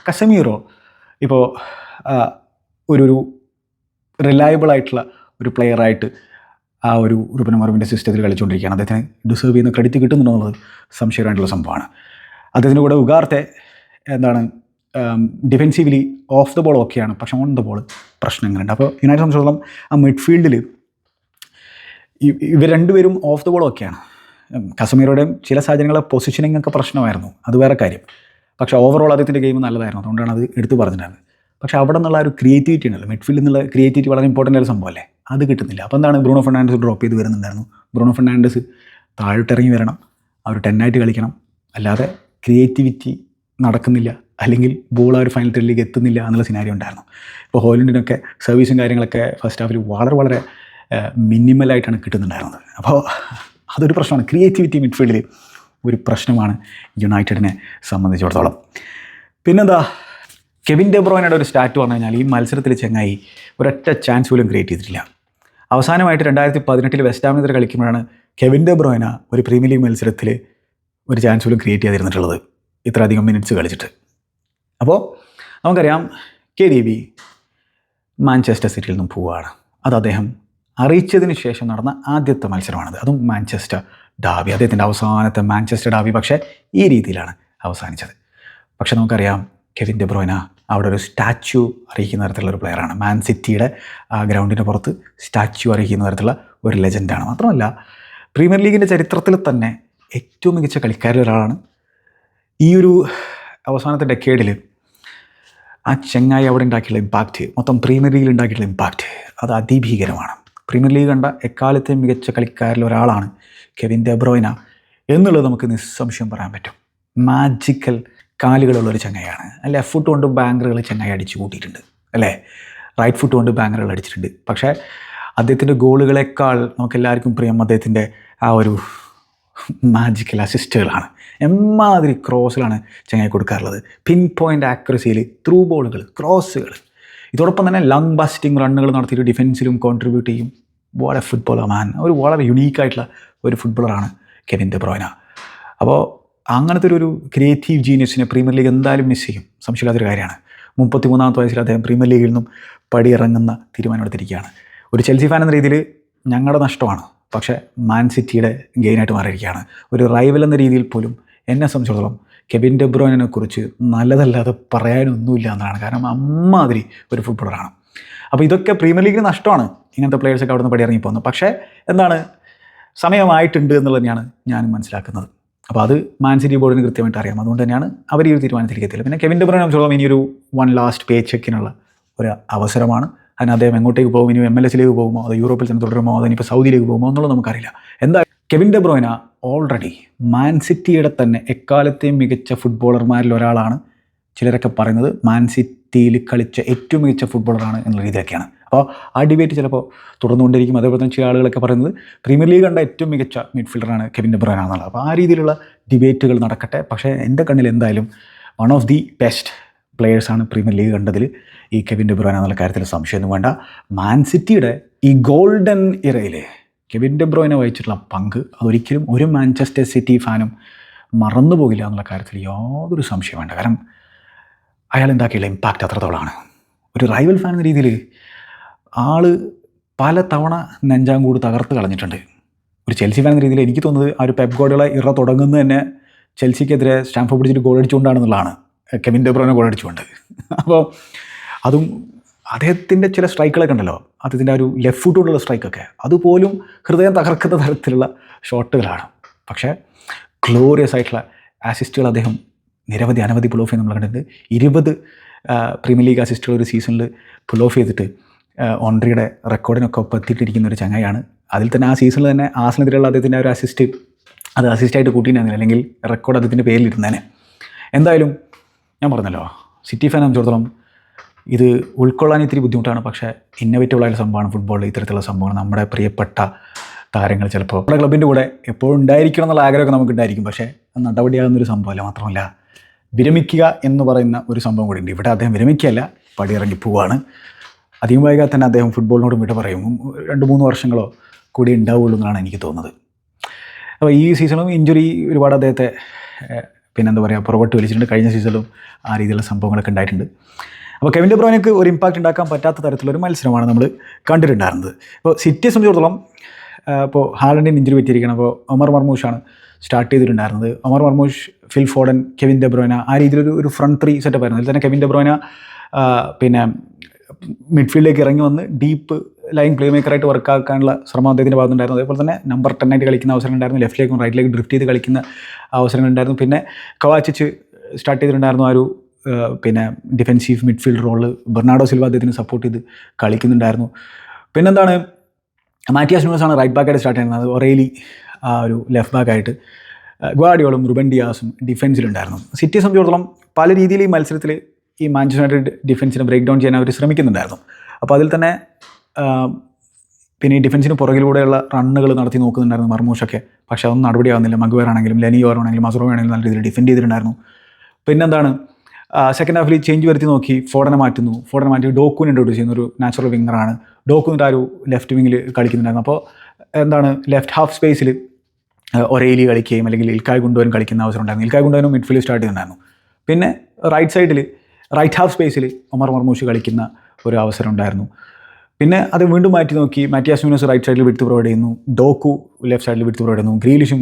കസമീറോ ഇപ്പോൾ ഒരു റിലയബിൾ ആയിട്ടുള്ള ഒരു പ്ലെയറായിട്ട് ആ ഒരു റൂബൻ അമോറിമിൻ്റെ സിസ്റ്റത്തിൽ കളിച്ചുകൊണ്ടിരിക്കുകയാണ്. അദ്ദേഹത്തിന് ഡിസേർവ് ചെയ്യുന്ന ക്രെഡിറ്റ് കിട്ടുന്നുണ്ടെന്നുള്ളത് സംശയമായിട്ടുള്ള സംഭവമാണ്. അദ്ദേഹത്തിൻ്റെ കൂടെ ഉഗാർത്തെ എന്താണ് ഡിഫെൻസീവ്ലി ഓഫ് ദ ബോൾ ഓക്കെയാണ്, പക്ഷേ ഓൺ ദ ബോൾ പ്രശ്നങ്ങളുണ്ട്. അപ്പോൾ യുണൈറ്റഡ് സംബന്ധിച്ചിടത്തോളം ആ മിഡ്ഫീൽഡിൽ ഇവർ രണ്ടുപേരും ഓഫ് ദ ബോൾ ഒക്കെയാണ്. കസമീറോയുടെയും ചില സാഹചര്യങ്ങളെ പൊസിഷനിങ് ഒക്കെ പ്രശ്നമായിരുന്നു, അത് വേറെ കാര്യം. പക്ഷേ ഓവറോൾ അദ്ദേഹത്തിൻ്റെ ഗെയിം നല്ലതായിരുന്നു, അതുകൊണ്ടാണ് അത് എടുത്തു പറഞ്ഞിട്ടുണ്ടായിരുന്നത്. പക്ഷേ അവിടെ നിന്നുള്ള ഒരു ക്രിയേറ്റിവിറ്റി ഉണ്ടല്ലോ, മിഡ്ഫീൽഡിൽ നിന്നുള്ള ക്രിയേറ്റിവിറ്റി വളരെ ഇമ്പോർട്ടൻ്റ് ആയ സംഭവമല്ലേ, അത് കിട്ടുന്നില്ല. അപ്പോൾ എന്താണ് ബ്രൂണോ ഫെർണാണ്ടസ് ഡ്രോപ്പ് ചെയ്ത് വരുന്നുണ്ടായിരുന്നു. ബ്രൂണോ ഫെർണാണ്ടസ് താഴോട്ടിറങ്ങി വരണം, അവർ 10 ആയിട്ട് കളിക്കണം. അല്ലാതെ ക്രിയേറ്റിവിറ്റി നടക്കുന്നില്ല, അല്ലെങ്കിൽ ബോൾ ആ ഒരു ഫൈനൽ തേർഡിലേക്ക് എത്തുന്നില്ല എന്നുള്ള സിനാരിയോ ഉണ്ടായിരുന്നു. ഇപ്പോൾ ഹോലൻഡിനൊക്കെ സർവീസും കാര്യങ്ങളൊക്കെ ഫസ്റ്റ് ഹാഫിൽ വളരെ മിനിമലായിട്ടാണ് കിട്ടുന്നുണ്ടായിരുന്നത്. അപ്പോൾ അതൊരു പ്രശ്നമാണ്. ക്രിയേറ്റിവിറ്റി മിഡ്ഫീൽഡിൽ ഒരു പ്രശ്നമാണ് യുണൈറ്റഡിനെ സംബന്ധിച്ചിടത്തോളം. പിന്നെന്താ, കെവിൻ ഡെ ബ്രൂയിനയുടെ ഒരു സ്റ്റാറ്റ് പറഞ്ഞു കഴിഞ്ഞാൽ ഈ മത്സരത്തിൽ ചെങ്ങായി ഒരൊറ്റ ചാൻസ് പോലും ക്രിയേറ്റ് ചെയ്തിട്ടില്ല. അവസാനമായിട്ട് 2018 വെസ്റ്റ് ഹാമിനെതിരെ കളിക്കുമ്പോഴാണ് കെവിൻ ഡെ ബ്രൂയിന ഒരു പ്രീമിയർ ലീഗ് മത്സരത്തിൽ ഒരു ചാൻസ് പോലും ക്രിയേറ്റ് ചെയ്തിരുന്നിട്ടുള്ളത്, ഇത്രയധികം മിനിറ്റ്സ് കളിച്ചിട്ട്. അപ്പോൾ നമുക്കറിയാം KDB മാഞ്ചസ്റ്റർ സിറ്റിയിൽ നിന്നും പോവുകയാണ്. അത് അദ്ദേഹം അറിയിച്ചതിന് ശേഷം നടന്ന ആദ്യത്തെ മത്സരമാണത്, അതും മാഞ്ചസ്റ്റർ ഡാബി, അദ്ദേഹത്തിൻ്റെ അവസാനത്തെ മാഞ്ചസ്റ്റർ ഡാബി. പക്ഷേ ഈ രീതിയിലാണ് അവസാനിച്ചത്. പക്ഷേ നമുക്കറിയാം കെവിൻ ഡെ ബ്രൂയിന അവിടെ ഒരു സ്റ്റാച്യു അറിയിക്കുന്ന തരത്തിലുള്ള ഒരു പ്ലെയറാണ്. മാൻ സിറ്റിയുടെ ആ ഗ്രൗണ്ടിൻ്റെ പുറത്ത് സ്റ്റാച്യു അറിയിക്കുന്ന തരത്തിലുള്ള ഒരു ലെജൻഡാണ്. മാത്രമല്ല പ്രീമിയർ ലീഗിൻ്റെ ചരിത്രത്തിൽ തന്നെ ഏറ്റവും മികച്ച കളിക്കാരിൽ ഒരാളാണ്. ഈ ഒരു അവസാനത്തെ ഡെക്കേഡിൽ ആ ചെങ്ങായി അവിടെ ഉണ്ടാക്കിയുള്ള ഇമ്പാക്റ്റ്, മൊത്തം പ്രീമിയർ ലീഗിൽ ഉണ്ടാക്കിയിട്ടുള്ള ഇമ്പാക്റ്റ് അത് അതിഭീകരമാണ്. പ്രീമിയർ ലീഗ് കണ്ട എക്കാലത്തെ മികച്ച കളിക്കാരിൽ ഒരാളാണ് കെവിൻ ഡെ ബ്രൂയിന എന്നുള്ളത് നമുക്ക് നിസ്സംശയം പറയാൻ പറ്റും. മാജിക്കൽ കാലുകളുള്ളൊരു ചങ്ങയാണ്. ലെഫ്റ്റ് ഫുട്ട് കൊണ്ട് ബാങ്കറുകൾ ചങ്ങായി അടിച്ചു കൂട്ടിയിട്ടുണ്ട്, അല്ലേ? റൈറ്റ് ഫുട്ട് കൊണ്ട് ബാങ്കറുകൾ അടിച്ചിട്ടുണ്ട്. പക്ഷേ അദ്ദേഹത്തിൻ്റെ ഗോളുകളെക്കാൾ നമുക്കെല്ലാവർക്കും പ്രിയം അദ്ദേഹത്തിൻ്റെ ആ ഒരു മാജിക്കൽ അസിസ്റ്റുകളാണ്. എമ്മാതിരി ക്രോസിലാണ് ചങ്ങായി കൊടുക്കാറുള്ളത്. പിൻ പോയിൻ്റ് ആക്യുറസിയിൽ ത്രൂ ബോളുകൾ, ക്രോസുകൾ, ഇതോടൊപ്പം തന്നെ ലങ് ബസ്റ്റിംഗ് റണ്ണുകൾ നടത്തിയിട്ട് ഡിഫൻസിലും കോൺട്രിബ്യൂട്ട് ചെയ്യും. വാട്ട് എ ഫുട്ബോളർ മാൻ. ഒരു വളരെ യുണീക്കായിട്ടുള്ള ഒരു ഫുട്ബോളറാണ് കെവിൻ ഡെ ബ്രൂയ്ന. അപ്പോൾ അങ്ങനത്തെ ഒരു ക്രിയേറ്റീവ് ജീനിയസിനെ പ്രീമിയർ ലീഗ് എന്തായാലും മിസ് ചെയ്യും, സംശയമില്ലാത്തൊരു കാര്യമാണ്. 33-ാമത്തെ വയസ്സിൽ അദ്ദേഹം പ്രീമിയർ ലീഗിൽ നിന്നും പടിയിറങ്ങുന്ന തീരുമാനമെടുത്തിരിക്കുകയാണ്. ഒരു ചെൽസി ഫാൻ എന്ന രീതിയിൽ ഞങ്ങളുടെ നഷ്ടമാണ്, പക്ഷേ മാൻ സിറ്റിയുടെ ഗെയിനായിട്ട് മാറിയിരിക്കുകയാണ്. ഒരു റൈവൽ എന്ന രീതിയിൽ പോലും എന്നെ സംബന്ധിച്ചിടത്തോളം കെവിൻ ഡെ ബ്രൂയ്നെ കുറിച്ച് നല്ലതല്ലാതെ പറയാനൊന്നുമില്ല എന്നാണ്. കാരണം അമ്മാതിരി ഒരു ഫുട്ബോളറാണ്. അപ്പോൾ ഇതൊക്കെ പ്രീമിയർ ലീഗിന് നഷ്ടമാണ്, ഇങ്ങനത്തെ പ്ലെയേഴ്സൊക്കെ അവിടെ നിന്ന് പടിയിറങ്ങി പോകുന്നത്. പക്ഷേ എന്താണ്, സമയമായിട്ടുണ്ട് എന്നുള്ളത് തന്നെയാണ് ഞാനും മനസ്സിലാക്കുന്നത്. അപ്പോൾ അത് മാൻ സിറ്റി ബോർഡിന് കൃത്യമായിട്ട് അറിയാം. അതുകൊണ്ട് തന്നെയാണ് അവർ ഈ ഒരു തീരുമാനത്തിലേക്ക് എത്തിയത്. പിന്നെ കെവിൻ ഡെ ബ്രൂയ്നെ സംബന്ധിച്ചിടത്തോളം ഇനിയൊരു വൺ ലാസ്റ്റ് പേ ചെക്കിനുള്ള ഒരു അവസരമാണ്. അതിന് അദ്ദേഹം എങ്ങോട്ടേക്ക് പോകും, ഇനി MLS-ലേക്ക് പോകുമോ, അതോ യൂറോപ്പിൽ തന്നെ തുടരുമോ, അതിനിപ്പോൾ സൗദിയിലേക്ക് പോകുമോ എന്നുള്ളത് നമുക്കറിയില്ല. എന്താ കെവിൻ ഡെ ബ്രൂയ്ന ഓൾറെഡി മാൻ സിറ്റിയുടെ തന്നെ എക്കാലത്തെയും മികച്ച ഫുട്ബോളർമാരിൽ ഒരാളാണ്. ചിലരൊക്കെ പറയുന്നത് മാൻ സിറ്റിയിൽ കളിച്ച ഏറ്റവും മികച്ച ഫുട്ബോളറാണ് എന്നുള്ള രീതിയിലൊക്കെയാണ്. അപ്പോൾ ആ ഡിബേറ്റ് ചിലപ്പോൾ തുടർന്നുകൊണ്ടിരിക്കും. അതേപോലെ തന്നെ ചില ആളുകളൊക്കെ പറയുന്നത് പ്രീമിയർ ലീഗ് കണ്ട ഏറ്റവും മികച്ച മിഡ്ഫീൽഡറാണ് കെവിൻ ഡെ ബ്രൂയ്ന എന്നുള്ളത്. അപ്പോൾ ആ രീതിയിലുള്ള ഡിബേറ്റുകൾ നടക്കട്ടെ. പക്ഷേ എൻ്റെ കണ്ണിൽ എന്തായാലും വൺ ഓഫ് ദി ബെസ്റ്റ് പ്ലെയേഴ്സാണ് പ്രീമിയർ ലീഗ് കണ്ടതിൽ ഈ കെവിൻ ഡെ ബ്രൂയ്ന എന്നുള്ള കാര്യത്തിൽ സംശയമൊന്നും വേണ്ട. മാൻ സിറ്റിയുടെ ഈ ഗോൾഡൻ ഇറയിൽ കെവിൻ ഡെ ബ്രൂയ്ന വഹിച്ചിട്ടുള്ള പങ്ക് അതൊരിക്കലും ഒരു മാഞ്ചസ്റ്റർ സിറ്റി ഫാനും മറന്നു പോകില്ല എന്നുള്ള കാര്യത്തിൽ യാതൊരു സംശയം വേണ്ട. കാരണം അയാൾ ഉണ്ടാക്കിയുള്ള ഇമ്പാക്റ്റ് അത്രത്തോളമാണ്. ഒരു റൈവൽ ഫാൻ എന്ന രീതിയിൽ ആൾ പല തവണ നെഞ്ചാങ്കൂട് തകർത്ത് കളഞ്ഞിട്ടുണ്ട്. ഒരു ചെൽസി ഫാൻ എന്ന രീതിയിൽ എനിക്ക് തോന്നുന്നത് ആ ഒരു പെപ്പ് ഗോർഡിയോള ഇറ തുടങ്ങുന്നത് തന്നെ ചെൽസിക്കെതിരെ സ്റ്റാംഫോർഡ് ബ്രിഡ്ജിൽ ഗോൾ അടിച്ചുകൊണ്ടാണെന്നുള്ളതാണ്. കെവിൻ ഡെ ബ്രൂയ്ന ഗോൾ അടിച്ചുകൊണ്ട്. അപ്പോൾ അതും അദ്ദേഹത്തിൻ്റെ ചില സ്ട്രൈക്കുകളൊക്കെ ഉണ്ടല്ലോ, അദ്ദേഹത്തിൻ്റെ ആ ഒരു ലെഫ്റ്റ് ഫുട്ടോടുള്ള സ്ട്രൈക്കൊക്കെ അതുപോലും ഹൃദയം തകർക്കുന്ന തരത്തിലുള്ള ഷോട്ടുകളാണ്. പക്ഷേ ഗ്ലോറിയസ് ആയിട്ടുള്ള അസിസ്റ്റുകൾ അദ്ദേഹം അനവധി പുൾ ഓഫ് നമ്മൾ കണ്ടിട്ടുണ്ട്. 20 പ്രീമിയർ ലീഗ് അസിസ്റ്റുകൾ ഒരു സീസണിൽ പുൾ ഓഫ് ചെയ്തിട്ട് ഓൺട്രിയുടെ റെക്കോർഡിനൊക്കെ ഒപ്പം എത്തിയിട്ടിരിക്കുന്ന ഒരു ചങ്ങായാണ്. അതിൽ തന്നെ ആ സീസണിൽ തന്നെ ആഴ്സണലിനെതിരെയുള്ള അദ്ദേഹത്തിൻ്റെ ഒരു അസിസ്റ്റായിട്ട് കൂട്ടിയിട്ടുണ്ടായിരുന്നില്ല, അല്ലെങ്കിൽ റെക്കോർഡ് അദ്ദേഹത്തിൻ്റെ പേരിലിരുന്നേനെ. എന്തായാലും ഞാൻ പറഞ്ഞല്ലോ, സിറ്റി ഫാൻ സംബന്ധിച്ചിടത്തോളം ഇത് ഉൾക്കൊള്ളാൻ ഇത്തിരി ബുദ്ധിമുട്ടാണ്. പക്ഷേ ഇന്നോവേറ്റീവായിട്ടുള്ള സംഭവമാണ് ഫുട്ബോളിൽ ഇത്തരത്തിലുള്ള സംഭവങ്ങൾ. നമ്മുടെ പ്രിയപ്പെട്ട താരങ്ങൾ ചിലപ്പോൾ നമ്മുടെ ക്ലബിൻ്റെ കൂടെ എപ്പോഴും ഉണ്ടായിരിക്കണം എന്നുള്ള ആഗ്രഹമൊക്കെ നമുക്ക് ഉണ്ടായിരിക്കും. പക്ഷേ നടപടിയാകുന്നൊരു സംഭവമല്ല. മാത്രമല്ല വിരമിക്കുക എന്ന് പറയുന്ന ഒരു സംഭവം കൂടി ഉണ്ട്. ഇവിടെ അദ്ദേഹം വിരമിക്കുകയല്ല, പടിയിറങ്ങി പോവുകയാണ്. അധികം വൈകാതെ തന്നെ അദ്ദേഹം ഫുട്ബോളിനോട് വിട പറയും. 2-3 വർഷങ്ങളോ കൂടി ഉണ്ടാവുള്ളൂ എന്നാണ് എനിക്ക് തോന്നുന്നത്. അപ്പോൾ ഈ സീസണും ഇഞ്ചുറി ഒരുപാട് അദ്ദേഹത്തെ പിന്നെന്താ പറയുക പുറകോട്ട് വലിച്ചിട്ടുണ്ട്. കഴിഞ്ഞ സീസണിലും ആ രീതിയിലുള്ള സംഭവങ്ങളൊക്കെ ഉണ്ടായിട്ടുണ്ട്. അപ്പോൾ കെവിൻ ഡെ ബ്രൂയ്നക്ക് ഒരു ഇമ്പാക്റ്റ് ഉണ്ടാക്കാൻ പറ്റാത്ത തരത്തിലൊരു മത്സരമാണ് നമ്മൾ കണ്ടിട്ടുണ്ടായിരുന്നത്. ഇപ്പോൾ സിറ്റിയെ സംബന്ധിച്ചിടത്തോളം ഇപ്പോൾ ഹാലൻഡിന് ഇഞ്ചുറി പറ്റിയിരിക്കണം. അപ്പോൾ ഒമർ മർമൂഷാണ് സ്റ്റാർട്ട് ചെയ്തിട്ടുണ്ടായിരുന്നത്. ഒമർ മർമൂഷ്, ഫിൽ ഫോഡൻ, കെവിൻ ഡെ ബ്രൂയ്ന, ആ രീതിയിലൊരു ഒരു ഫ്രണ്ട് 3 സെറ്റപ്പ് ആയിരുന്നു. അതിൽ തന്നെ കെവിൻ ഡെ ബ്രൂയ്ന പിന്നെ മിഡ്ഫീൽഡിലേക്ക് ഇറങ്ങി വന്ന് ഡീപ്പ് ലൈൻ പ്ലേ മേക്കറായിട്ട് വർക്കാക്കാനുള്ള ശ്രമം അദ്ദേഹത്തിൻ്റെ ഭാഗത്തുണ്ടായിരുന്നു. അതേപോലെ തന്നെ നമ്പർ 10 ആയിട്ട് കളിക്കുന്ന അവസരങ്ങളുണ്ടായിരുന്നു. ലെഫ്റ്റിലേക്കും റൈറ്റിലേക്ക് ഡ്രിഫ്റ്റ് ചെയ്ത് കളിക്കുന്ന അവസരങ്ങളുണ്ടായിരുന്നു. പിന്നെ കവാച്ചിച്ച് സ്റ്റാർട്ട് ചെയ്തിട്ടുണ്ടായിരുന്നു ആ ഒരു പിന്നെ defensive midfield role. Bernardo Silva അദ്ദേഹത്തിന് സപ്പോർട്ട് ചെയ്ത് കളിക്കുന്നുണ്ടായിരുന്നു. പിന്നെന്താണ്, മാറ്റിയാസ് ന്യൂസാണ് റൈറ്റ് ബാക്കായിട്ട് സ്റ്റാർട്ട് ചെയ്യുന്നത്. ഒറേലി ആ ഒരു ലെഫ്റ്റ് ബാക്കായിട്ട്, ഗ്വാർഡിയോളും റുബൻ ഡിയാസും ഡിഫൻസിലുണ്ടായിരുന്നു. സിറ്റിയെ സംബന്ധിച്ചിടത്തോളം പല രീതിയിൽ ഈ മത്സരത്തിൽ ഈ മാഞ്ചസ്റ്റർ യുണൈറ്റഡ് ഡിഫൻസിനെ ബ്രേക്ക് ഡൗൺ ചെയ്യാൻ അവർ ശ്രമിക്കുന്നുണ്ടായിരുന്നു. അപ്പോൾ അതിൽ തന്നെ പിന്നെ ഈ ഡിഫൻസിന് പുറകിലൂടെയുള്ള റണ്ണുകൾ നടത്തി നോക്കുന്നുണ്ടായിരുന്നു മർമൂഷൊക്കെ. പക്ഷേ അതൊന്നും നടപടിയാകുന്നില്ല. മഗ്വയർ ആണെങ്കിലും ലെനിയോർ ആണെങ്കിലും മസറോ ആണെങ്കിലും നല്ല രീതിയിൽ ഡിഫെൻഡ് ചെയ്തിട്ടുണ്ടായിരുന്നു. പിന്നെന്താണ്, സെക്കൻഡ് ഹാഫിൽ ചേഞ്ച് വരുത്തി നോക്കി ഫോഡനെ മാറ്റി ഡോക്കുവിനെ ഇൻട്രോഡ്യൂസ് ചെയ്യുന്ന ഒരു നാച്ചുറൽ വിങ്ങറാണ്. ഡോക്കുവിൻ്റെ ആ ഒരു ലെഫ്റ്റ് വിങ്ങിൽ കളിക്കുന്നുണ്ടായിരുന്നു. അപ്പോൾ എന്താണ്, ലെഫ്റ്റ് ഹാഫ് സ്പേസിൽ ഒരേലി കളിക്കുകയും അല്ലെങ്കിൽ ഇൽക്കായ് ഗുണ്ടോനും കളിക്കുന്ന അവസരം ഉണ്ടായിരുന്നു. ഇൽക്കായ് ഗുണ്ടോനും മിഡ്ഫീൽഡ് സ്റ്റാർട്ട് ചെയ്യുന്നുണ്ടായിരുന്നു. പിന്നെ റൈറ്റ് സൈഡിൽ റൈറ്റ് ഹാഫ് സ്പേസിൽ ഒമർ മർമൂഷ് കളിക്കുന്ന ഒരു അവസരം ഉണ്ടായിരുന്നു. പിന്നെ അത് വീണ്ടും മാറ്റി നോക്കി മാറ്റിയാസ് ന്യൂനസ് റൈറ്റ് സൈഡിൽ വിട്ട് പ്രൊവൈഡ് ചെയ്യുന്നു, ഡോക്കു ലെഫ്റ്റ് സൈഡിൽ വിട്ട് പ്രൊവൈഡ് ചെയ്യുന്നു, ഗ്രീലിഷും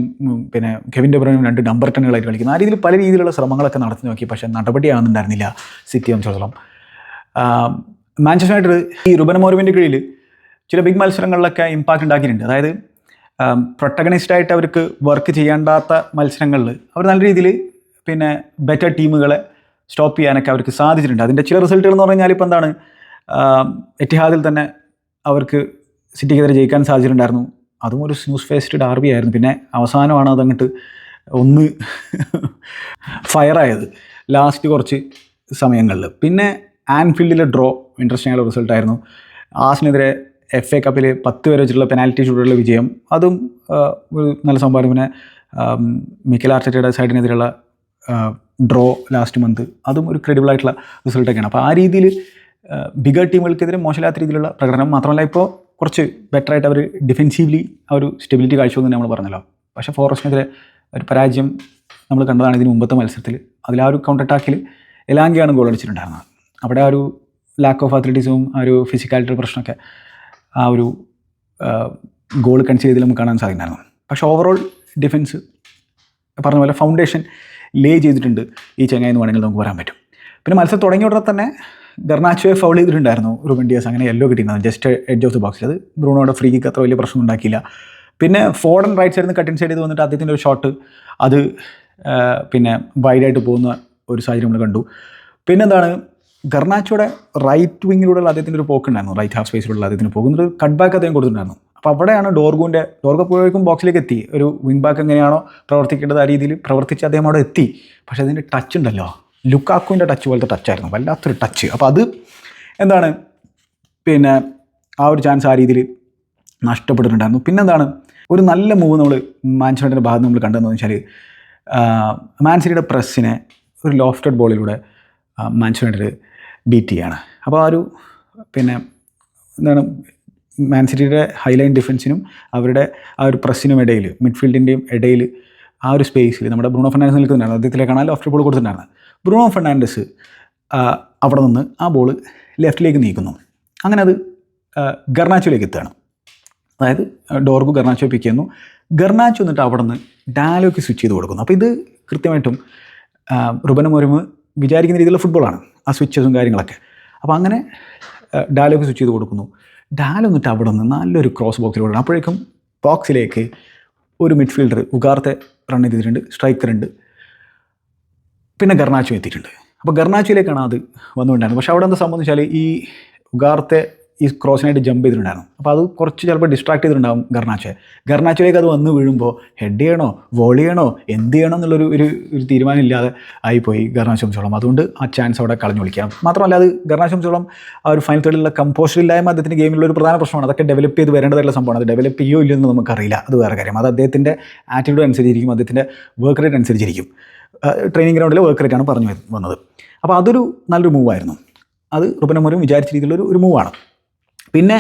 പിന്നെ കെവിൻ ഡെ ബ്രൂയ്നയും 2 നമ്പർ 10കളായിട്ട് കളിക്കുന്നു. ആ രീതിയിൽ പല രീതിയിലുള്ള ശ്രമങ്ങളൊക്കെ നടത്തി നോക്കി. പക്ഷേ നടപടിയാകുന്നുണ്ടായിരുന്നില്ല സിറ്റി സംബന്ധിച്ചിടത്തോളം. മാഞ്ചസ്റ്റർ യുണൈറ്റഡ് ഈ റുബൻ അമോറിമിൻ്റെ കീഴിൽ ചില ബിഗ് മത്സരങ്ങളിലൊക്കെ ഇമ്പാക്റ്റ് ഉണ്ടാക്കിയിട്ടുണ്ട്. അതായത് പ്രൊട്ടഗണിസ്റ്റായിട്ട് അവർക്ക് വർക്ക് ചെയ്യേണ്ടാത്ത മത്സരങ്ങളിൽ അവർ നല്ല രീതിയിൽ പിന്നെ ബെറ്റർ ടീമുകളെ സ്റ്റോപ്പ് ചെയ്യാനൊക്കെ അവർക്ക് സാധിച്ചിട്ടുണ്ട്. അതിൻ്റെ ചില റിസൾട്ടുകൾ എന്ന് പറഞ്ഞാൽ ഇപ്പോൾ എന്താണ്, എറ്റിഹാദിൽ തന്നെ അവർക്ക് സിറ്റിക്കെതിരെ ജയിക്കാൻ സാധിച്ചിട്ടുണ്ടായിരുന്നു. അതും ഒരു സ്നൂസ് ഫേസ്ഡ് ഡാർബി ആയിരുന്നു. പിന്നെ അവസാനമാണ് അതങ്ങോട്ട് ഒന്ന് ഫയറായത് ലാസ്റ്റ് കുറച്ച് സമയങ്ങളിൽ. പിന്നെ ആൻഫീൽഡിലെ ഡ്രോ ഇൻട്രസ്റ്റിംഗ് ആയിട്ടുള്ള റിസൾട്ടായിരുന്നു. ആഴ്സണലിനെതിരെ FA കപ്പിൽ 10 വരെ വെച്ചിട്ടുള്ള പെനാൽറ്റി ഷൂട്ടുള്ള വിജയം, അതും ഒരു നല്ല സംഭവമാണ്. പിന്നെ മിക്കൽ ആർട്ടറ്റയുടെ സൈഡിനെതിരെയുള്ള ഡ്രോ ലാസ്റ്റ് മന്ത്, അതും ഒരു ക്രെഡിബിൾ ആയിട്ടുള്ള റിസൾട്ടൊക്കെയാണ്. അപ്പോൾ ആ രീതിയിൽ ബിഗർ ടീമുകൾക്കെതിരെ മോശമില്ലാത്ത രീതിയിലുള്ള പ്രകടനം. മാത്രമല്ല ഇപ്പോൾ കുറച്ച് ബെറ്ററായിട്ട് അവർ ഡിഫെൻസീവ്ലി ആ ഒരു സ്റ്റെബിലിറ്റി കാഴ്ചവെന്ന് നമ്മൾ പറഞ്ഞല്ലോ. പക്ഷേ ഫോറസ്റ്റിനെതിരെ ഒരു പരാജയം നമ്മൾ കണ്ടതാണ് ഇതിന് മുമ്പത്തെ മത്സരത്തിൽ. അതിൽ ആ ഒരു കൗണ്ടർ അറ്റാക്കിൽ എലാങ്കയാണ് ഗോൾ അടിച്ചിട്ടുണ്ടായിരുന്നത്. അവിടെ ആ ഒരു ലാക്ക് ഓഫ് അത്ലറ്റിക്സും ആ ഒരു ഫിസിക്കാലിറ്റി പ്രശ്നമൊക്കെ ആ ഒരു ഗോൾ കൺസീഡ് ചെയ്തതിൽ നമുക്ക് കാണാൻ സാധിക്കുമായിരുന്നു. പക്ഷേ ഓവറോൾ ഡിഫൻസ് പറഞ്ഞ പോലെ ഫൗണ്ടേഷൻ ലേ ചെയ്തിട്ടുണ്ട് ഈ ചങ്ങായി എന്ന് വേണമെങ്കിൽ നമുക്ക് പറയാൻ പറ്റും. പിന്നെ മത്സരം തുടങ്ങിയ ഉടനെ തന്നെ ഗർനാച്ചോയെ ഫൗൾ ചെയ്തിട്ടുണ്ടായിരുന്നു റൂബൻ ഡിയാസ്. അങ്ങനെ യെല്ലോ കിട്ടിയിരുന്നത് ജസ്റ്റ് എഡ്ജ് ഓഫ് ദി ബോക്സിൽ. അത് ബ്രൂണോയുടെ ഫ്രീ കിക്ക് അത്ര വലിയ പ്രശ്നം ഉണ്ടാക്കിയില്ല. പിന്നെ ഫോർഡൻ റൈറ്റ് സൈഡിൽ നിന്ന് കട്ടിൻ സൈഡ് ചെയ്ത് വന്നിട്ട് അദ്ദേഹത്തിൻ്റെ ഒരു ഷോട്ട് അത് പിന്നെ വൈഡായിട്ട് പോകുന്ന ഒരു സാഹചര്യം നമ്മൾ കണ്ടു. പിന്നെന്താണ് ഗർനാച്ചോയുടെ റൈറ്റ് വിങ്ങിലൂടെയുള്ള അദ്ദേഹത്തിൻ്റെ ഒരു പോക്കുണ്ടായിരുന്നു, റൈറ്റ് ഹാഫ് സ്പേസിലുള്ള അദ്ദേഹത്തിന് പോകുന്നൊരു കട്ട് ബാക്ക് അദ്ദേഹം കൊടുത്തിട്ടുണ്ടായിരുന്നു. അപ്പോൾ അവിടെയാണ് ഡോർഗോ പോയേക്കും ബോക്സിലേക്ക് എത്തി. ഒരു വിങ് ബാക്ക് എങ്ങനെയാണോ പ്രവർത്തിക്കേണ്ടത് ആ രീതിയിൽ പ്രവർത്തിച്ച് അദ്ദേഹം അവിടെ എത്തി. പക്ഷേ അതിൻ്റെ ടച്ച് ഉണ്ടല്ലോ, ലുക്കാക്കുവിൻ്റെ ടച്ച് പോലത്തെ ടച്ചായിരുന്നു, വല്ലാത്തൊരു ടച്ച്. അപ്പോൾ അത് എന്താണ് പിന്നെ ആ ഒരു ചാൻസ് ആ രീതിയിൽ നഷ്ടപ്പെട്ടിട്ടുണ്ടായിരുന്നു. പിന്നെന്താണ് ഒരു നല്ല മൂവ് നമ്മൾ മാഞ്ചസ്റ്റർ യുണൈറ്റഡിൻ്റെ ഭാഗത്ത് നമ്മൾ കണ്ടതെന്ന് വെച്ചാൽ മാൻ സിറ്റിയുടെ പ്രസ്സിനെ ഒരു ലോഫ്റ്റഡ് ബോളിലൂടെ മാഞ്ചസ്റ്റർ യുണൈറ്റഡ് ബീറ്റ് ചെയ്യാണ്. അപ്പോൾ ആ ഒരു പിന്നെ എന്താണ് മാൻ സിറ്റിയുടെ ഹൈലൈൻ ഡിഫൻസിനും അവരുടെ ആ ഒരു പ്രസ്സിനും ഇടയിൽ, മിഡ്ഫീൽഡിൻ്റെയും ഇടയിൽ ആ ഒരു സ്പേസിൽ നമ്മുടെ ബ്രൂണോ ഫെർണാണ്ടസ് നിൽക്കുന്നുണ്ടായിരുന്നു. അദ്ദേഹത്തിലേക്കാണ് ലോഫ്റ്റഡ് ബോൾ കൊടുത്തിട്ടുണ്ടായിരുന്നത്. ബ്രൂണോ ഫെർണാണ്ടസ് അവിടെ നിന്ന് ആ ബോൾ ലെഫ്റ്റിലേക്ക് നീക്കുന്നു. അങ്ങനെ അത് ഗർനാച്ചോയിലേക്ക് എത്തുകയാണ്. അതായത് ഡോർഗു ഗർനാച്ചോ പിക്ക് ചെയ്യുന്നു. ഗർനാച്ചോ എന്നിട്ട് അവിടെ നിന്ന് ഡാലോയ്ക്ക് സ്വിച്ച് ചെയ്ത് കൊടുക്കുന്നു. അപ്പോൾ ഇത് കൃത്യമായിട്ടും റുബൻ അമോറിം വിചാരിക്കുന്ന രീതിയിലുള്ള ഫുട്ബോളാണ്, ആ സ്വിച്ചസും കാര്യങ്ങളൊക്കെ. അപ്പോൾ അങ്ങനെ ഡാലോയ്ക്ക് സ്വിച്ച് ചെയ്ത് കൊടുക്കുന്നു. ഡാലോ എന്നിട്ട് അവിടെ നിന്ന് നല്ലൊരു ക്രോസ് ബോക്സിലൂടെ, അപ്പോഴേക്കും ബോക്സിലേക്ക് ഒരു മിഡ്ഫീൽഡർ ഉഗാർത്തെ റൺ ചെയ്തിട്ടുണ്ട്, സ്ട്രൈക്കറുണ്ട്, പിന്നെ ഗർനാച്ചോ എത്തിയിട്ടുണ്ട്. അപ്പോൾ ഗർനാച്ചോയിലേക്കാണ് അത് വന്നുകൊണ്ടായിരുന്നത്. പക്ഷേ അവിടെ എന്താ സംഭവം വെച്ചാൽ ഈ ഉഗാർത്തെ ഈ ക്രോസിനായിട്ട് ജമ്പ് ചെയ്തിട്ടുണ്ടായിരുന്നു. അപ്പോൾ അത് കുറച്ച് ചിലപ്പോൾ ഡിസ്ട്രാക്ട് ചെയ്തിട്ടുണ്ടാകും ഗർനാച്ചോയിലേക്ക് അത് വന്ന് വീഴുമ്പോൾ ഹെഡ് ചെയ്യണോ വോളി ചെയ്യണോ എന്ത് ചെയ്യണോ എന്നുള്ളൊരു ഒരു തീരുമാനം ഇല്ലാതെ ആയിപ്പോയി ഗർനാച്ചോ സംബന്ധിച്ചോളം. അതുകൊണ്ട് ആ ചാൻസ് അവിടെ കളഞ്ഞു വിളിക്കാം. മാത്രമല്ല അത് ഗർനാച്ചോ സംബന്ധിച്ചോളം ആ ഒരു ഫൈനൽ തേർഡിലുള്ള കമ്പോസർ ഇല്ലായ്മ അദ്ദേഹത്തിൻ്റെ ഗെയിമിലുള്ള ഒരു പ്രധാന പ്രശ്നമാണ്. അതൊക്കെ ഡെവലപ്പ് ചെയ്ത് വരേണ്ടതായിട്ടുള്ള സംഭവമാണ്. അത് ഡെവലപ്പ് ചെയ്യോ ഇല്ലെന്ന് നമുക്കറിയില്ല, അത് വേറെ കാര്യം. അത് അദ്ദേഹത്തിൻ്റെ ആറ്റിറ്റ്യൂഡ് അനുസരിച്ചിരിക്കും, അദ്ദേഹത്തിൻ്റെ വർക്ക് റേറ്റ് അനുസരിച്ചിരിക്കും. ട്രെയിനിങ് ഗ്രൗണ്ടിലെ വർക്ക് റേറ്റാണ് പറഞ്ഞു വന്നത്. അപ്പോൾ അതൊരു നല്ലൊരു മൂവായിരുന്നു. അത് റുബൻ അമോറിം വിചാരിച്ച രീതിയിലുള്ള ഒരു മൂവാണ്. പിന്നെ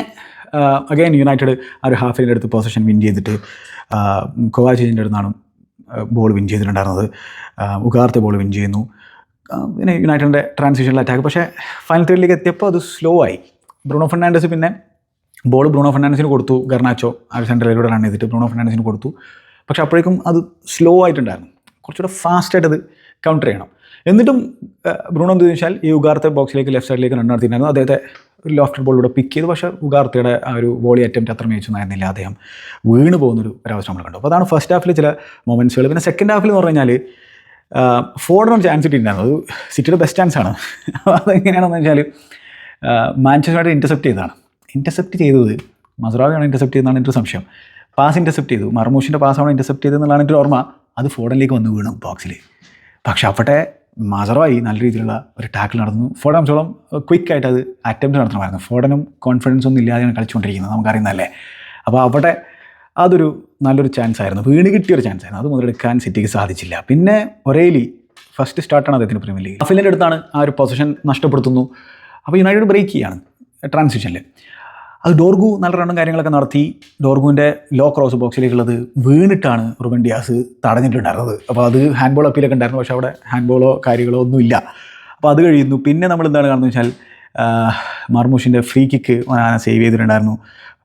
അഗൈൻ യുണൈറ്റഡ് ആ ഒരു ഹാഫിൻ്റെ അടുത്ത് പൊസിഷൻ വിൻ ചെയ്തിട്ട് കൊവാച്ചിൻ്റെ അടുത്താണ് ബോൾ വിൻ ചെയ്തിട്ടുണ്ടായിരുന്നത്. ഉഗാർത്തെ ബോൾ വിൻ ചെയ്യുന്നു. പിന്നെ യുണൈറ്റഡിൻ്റെ ട്രാൻസിഷനിൽ അറ്റാക്ക്. പക്ഷേ ഫൈനൽ തേർഡിലേക്ക് എത്തിയപ്പോൾ അത് സ്ലോ ആയി. ബ്രൂണോ ഫെർണാണ്ടസ് പിന്നെ ബോൾ ബ്രൂണോ ഫെർണാണ്ടസിന് കൊടുത്തു. ഗർനാച്ചോ ആ ഒരു സെൻറ്ററിലൂടെ റൺ ചെയ്തിട്ട് ബ്രൂണോ ഫെർണാണ്ടസിന് കൊടുത്തു. പക്ഷേ അപ്പോഴേക്കും അത് സ്ലോ ആയിട്ടുണ്ടായിരുന്നു. കുറച്ചുകൂടെ ഫാസ്റ്റായിട്ട് അത് കൗണ്ടർ ചെയ്യണം. എന്നിട്ടും ബ്രൂണോ എന്തെന്ന് വെച്ചാൽ ഈ ഉഗാർത്തെ ബോക്സിലേക്ക് ലെഫ്റ്റ് സൈഡിലേക്ക് റൺ നടത്തിയിട്ടുണ്ടായിരുന്നു. അദ്ദേഹത്തെ ഒരു ലോഫ്റ്റഡ് ബോളിലൂടെ പിക്ക് ചെയ്തു. പക്ഷേ ഉഗാർത്തയുടെ ആ ഒരു വോളി അറ്റംപ്റ്റ് അത്ര മികച്ചൊന്നായിരുന്നില്ല, അദ്ദേഹം വീണ് പോകുന്നൊരു ഒരവസ്ഥ നമ്മൾ കണ്ടു. അപ്പോൾ അതാണ് ഫസ്റ്റ് ഹാഫിൽ ചില മൊമെൻറ്റ്സുകൾ. പിന്നെ സെക്കൻഡ് ഹാഫിൽ എന്ന് പറഞ്ഞു കഴിഞ്ഞാൽ ഫോർഡിനൊരു ചാൻസ് കിട്ടിയിട്ടുണ്ടായിരുന്നു. അത് സിറ്റിയുടെ ബെസ്റ്റ് ചാൻസാണ്. അതെങ്ങനെയാണെന്ന് വെച്ചാൽ മാഞ്ചസ്റ്റർ യുണൈറ്റഡ് ഇൻ്റർസെപ്റ്റ് ചെയ്തത് മസ്റാവിയാണ് ഇൻ്റർസെപ്റ്റ് ചെയ്തതാണ് എൻ്റെ ഒരു സംശയം. പാസ് ഇൻ്റർസെപ്റ്റ് ചെയ്തു, മർമൂഷിൻ്റെ പാസ്സാണ് ഇൻ്റർസെപ്റ്റ് ചെയ്തതെന്നുള്ളതാണ് എൻ്റെ ഓർമ്മ. അത് ഫോർഡിലേക്ക് വന്ന് വീണു ബോക്സിൽ. പക്ഷേ അവിടെ മസറായി നല്ല രീതിയിലുള്ള ഒരു ടാക്കിൾ നടന്നു. ഫോർഡാംസോളം ക്വിക്കായിട്ട് അത് അറ്റംപ്റ്റ് നടത്തണമായിരുന്നു. ഫോർഡനും കോൺഫിഡൻസ് ഒന്നും ഇല്ലാതെയാണ് കളിച്ചുകൊണ്ടിരിക്കുന്നത്, നമുക്കറിയുന്നതല്ലേ. അപ്പോൾ അവിടെ അതൊരു നല്ലൊരു ചാൻസ് ആയിരുന്നു, വീണ് കിട്ടിയൊരു ചാൻസ് ആയിരുന്നു. അത് മുതലെടുക്കാൻ സിറ്റിക്ക് സാധിച്ചില്ല. പിന്നെ ഒരേലി ഫസ്റ്റ് സ്റ്റാർട്ടാണ് അദ്ദേഹത്തിന് പ്രീമിയർ ലീഗ്. അഫിലിൻ്റെ അടുത്താണ് ആ ഒരു പൊസിഷൻ നഷ്ടപ്പെടുത്തുന്നു. അപ്പോൾ യുണൈറ്റഡ് ബ്രേക്ക് ചെയ്യാണ് ട്രാൻസിഷനിൽ. അത് ഡോർഗു നല്ല റണ്ണും കാര്യങ്ങളൊക്കെ നടത്തി. ഡോർഗുവിൻ്റെ ലോ ക്രോസ് ബോക്സിലേക്കുള്ളത് വീണിട്ടാണ് റുബൻ ഡിയാസ് തടഞ്ഞിട്ടുണ്ടായിരുന്നത്. അപ്പോൾ അത് ഹാൻഡ് ബോൾ അപ്പീലൊക്കെ ഉണ്ടായിരുന്നു. പക്ഷേ അവിടെ ഹാൻഡ് ബോളോ കാര്യങ്ങളോ ഒന്നുമില്ല. അപ്പോൾ അത് കഴിയുന്നു. പിന്നെ നമ്മൾ എന്താണ് കാണുന്നത് വെച്ചാൽ മർമൂഷിൻ്റെ ഫ്രീ കിക്ക് സേവ് ചെയ്തിട്ടുണ്ടായിരുന്നു.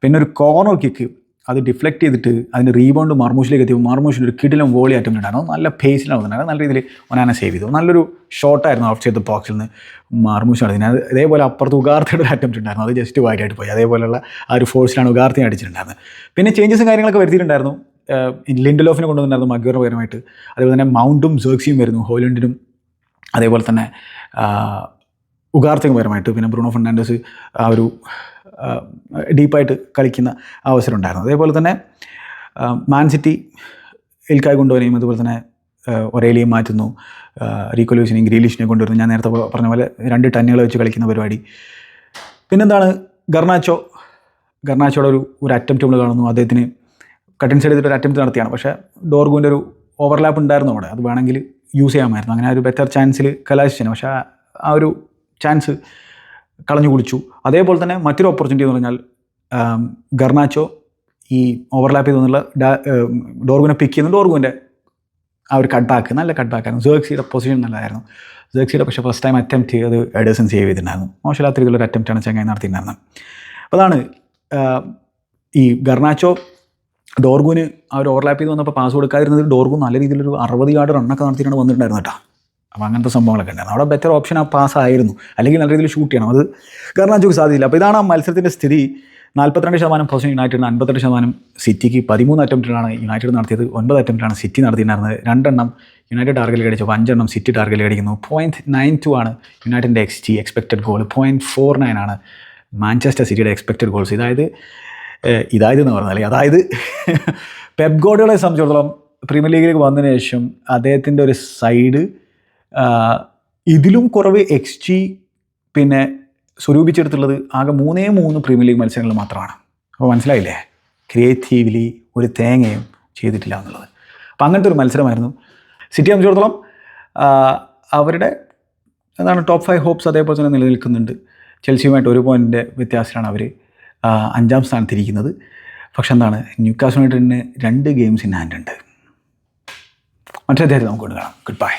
പിന്നെ ഒരു കോർണർ കിക്ക് അത് ഡിഫ്ലക്റ്റ് ചെയ്തിട്ട് അതിൻ്റെ റീബൗണ്ട് മർമൂഷിലേക്ക് എത്തിയപ്പോൾ മർമൂഷിൻ്റെ ഒരു കിടിലം വോളി അറ്റംപ്റ്റ് ഉണ്ടായിരുന്നു. നല്ല പേസിലാണ് വന്നിട്ടുണ്ടായിരുന്നു. നല്ല രീതിയിൽ ഒനാനെ സേവ് ചെയ്തു. നല്ലൊരു ഷോട്ടായിരുന്നു ഔട്ട് സൈഡ് ദ ബോക്സിൽ നിന്ന് മർമൂഷ് നടത്തിയത്. അതേപോലെ അപ്പുറത്ത് ഉഗാർത്തയുടെ ഒരു അറ്റംപ്റ്റ് ഉണ്ടായിരുന്നു. അത് ജസ്റ്റ് വൈഡായിട്ട് പോയി. അതേപോലെയുള്ള ആ ഒരു ഫോഴ്സിലാണ് ഉഗാർത്തി അടിച്ചിട്ടുണ്ടായിരുന്നത്. പിന്നെ ചേഞ്ചസും കാര്യങ്ങളൊക്കെ വരുത്തിയിട്ടുണ്ടായിരുന്നു. ലിൻഡലോഫിനെ കൊണ്ടുവന്നിട്ടുണ്ടായിരുന്നു മഗ്വയറിന് പകരമായിട്ട്. അതേപോലെ തന്നെ മൗണ്ടും സെർക്സിയും വരുന്നു, ഹോയിലൻഡിനും അതേപോലെ തന്നെ ഉഗാർത്തയ്ക്കും പകരമായിട്ട്. പിന്നെ ബ്രൂണോ ഫെർണാണ്ടസ് ആ ഒരു ഡീപ്പായിട്ട് കളിക്കുന്ന അവസരം ഉണ്ടായിരുന്നു. അതേപോലെ തന്നെ മാൻ സിറ്റി ഇൽക്കായ് കൊണ്ടുവരികയും അതുപോലെ തന്നെ ഒരേലിയും മാറ്റുന്നു, റീക്കോ ലൂസിനെയും ഗ്രീലിഷിനെയും കൊണ്ടുവരുന്നു. ഞാൻ നേരത്തെ പറഞ്ഞ പോലെ 2 ടന്നുകൾ വെച്ച് കളിക്കുന്ന പരിപാടി. പിന്നെന്താണ് ഗർനാച്ചോ ഗർണാച്ചോയുടെ ഒരു അറ്റംപ്റ്റ് നമ്മൾ കാണുന്നു. അദ്ദേഹത്തിന് കട്ട് ഇൻസൈഡ് ചെയ്തിട്ട് ഒരു അറ്റംപ്റ്റ് നടത്തിയാണ്. പക്ഷേ ഡോർഗുവിൻ്റെ ഒരു ഓവർലാപ്പ് ഉണ്ടായിരുന്നു അവിടെ. അത് വേണമെങ്കിൽ യൂസ് ചെയ്യാമായിരുന്നു. അങ്ങനെ ഒരു ബെറ്റർ ചാൻസിൽ കലാശിച്ചു. പക്ഷേ ആ ഒരു ചാൻസ് കളഞ്ഞു കുടിച്ചു. അതേപോലെ തന്നെ മറ്റൊരു ഓപ്പർച്യൂണിറ്റി എന്ന് പറഞ്ഞാൽ ഗർണാച്ചോ ഈ ഓവർലാപ്പ് ചെയ്ത് വന്നുള്ള ഡോർഗുവിനെ പിക്ക് ചെയ്യുന്നു. ഡോർഗുവിൻ്റെ ആ ഒരു കട്ട് ബാക്ക് നല്ല കട്ട് ബാക്കായിരുന്നു. സേർക്സിയുടെ പൊസിഷൻ നല്ലതായിരുന്നു. സേർക്സിയുടെ പക്ഷേ ഫസ്റ്റ് ടൈം അറ്റംപ്റ്റ് ചെയ്ത് എഡേഴ്സൺ സേവ് ചെയ്തിട്ടുണ്ടായിരുന്നു. മോശമില്ലാത്ത രീതിയിലുള്ള അറ്റംപ്റ്റാണ് ചങ്ങായി നടത്തിയിട്ടുണ്ടായിരുന്നത്. അപ്പോൾ അതാണ് ഈ ഗർണാച്ചോ ഡോർഗുവിന് ആ ഒരു ഓവർലാപ്പ് ചെയ്ത് വന്നപ്പോൾ പാസ് കൊടുക്കാതിരുന്നത് ഡോർഗു നല്ല രീതിയിലൊരു 60 യാർഡ് റണ്ണൊക്കെ നടത്തിയിട്ടാണ് വന്നിട്ടുണ്ടായിരുന്നു കേട്ടോ. അപ്പോൾ അങ്ങനത്തെ സംഭവങ്ങളൊക്കെ ഉണ്ടായിരുന്നു. അവിടെ ബെറ്റർ ഓപ്ഷൻ ആ പാസ് ആയിരുന്നു. അല്ലെങ്കിൽ നല്ല രീതിയിൽ ഷൂട്ട് ചെയ്യണം. അത് ഗർണാച്ചോക്ക് സാധിച്ചില്ല. അപ്പോൾ ഇതാണ് ആ മത്സരത്തിൻ്റെ സ്ഥിതി. 42% പൊസിഷൻ യുണൈറ്റഡിന്, 58% സിറ്റിക്ക്. 13 അറ്റംപ്റ്റിലാണ് യുണൈറ്റഡ് നടത്തിയത്, 9 അറ്റംപ്റ്റിലാണ് സിറ്റി നടത്തിയിട്ടുണ്ടായിരുന്നത്. 2 എണ്ണം യുണൈറ്റഡ് ടാർഗറ്റിൽ അടിച്ചു, 5 എണ്ണം സിറ്റി ടാർഗറ്റിൽ അടിക്കുന്നു. 0.92 ആണ് യുണൈറ്റഡിൻ്റെ XG എക്സ്പെക്റ്റഡ് ഗോൾ. 0.49 ആണ് മാഞ്ചസ്റ്റർ സിറ്റിയുടെ എക്സ്പെക്റ്റഡ് ഗോൾസ്. എന്ന് പറഞ്ഞാൽ അതായത് പെപ് ഗാർഡിയോളയെ സംബന്ധിച്ചിടത്തോളം പ്രീമിയർ ലീഗിലേക്ക് വന്നതിന് ശേഷം അദ്ദേഹത്തിൻ്റെ ഒരു സൈഡ് ഇതിലും കുറവ് XG പിന്നെ സ്വരൂപിച്ചെടുത്തുള്ളത് ആകെ 3 പ്രീമിയർ ലീഗ് മത്സരങ്ങൾ മാത്രമാണ്. അപ്പോൾ മനസ്സിലായില്ലേ, ക്രിയേറ്റീവ്ലി ഒരു തേങ്ങയും ചെയ്തിട്ടില്ല എന്നുള്ളത്. അപ്പോൾ അങ്ങനത്തെ ഒരു മത്സരമായിരുന്നു. സിറ്റിയെ സംബന്ധിച്ചിടത്തോളം അവരുടെ ടോപ്പ് 5 ഹോപ്സ് അതേപോലെ തന്നെ നിലനിൽക്കുന്നുണ്ട്. ചെൽസിയുമായിട്ട് 1 പോയിൻറ്റിൻ്റെ വ്യത്യാസത്തിലാണ് അവർ 5ാം സ്ഥാനത്തിരിക്കുന്നത്. പക്ഷെ ന്യൂകാസിൽ യുണൈറ്റഡിന് 2 ഗെയിംസ് ഇൻ ഹാൻഡ് ഉണ്ട്. മറ്റൊരു അധ്യായത്തിൽ നമുക്ക് കാണാം. Good bye.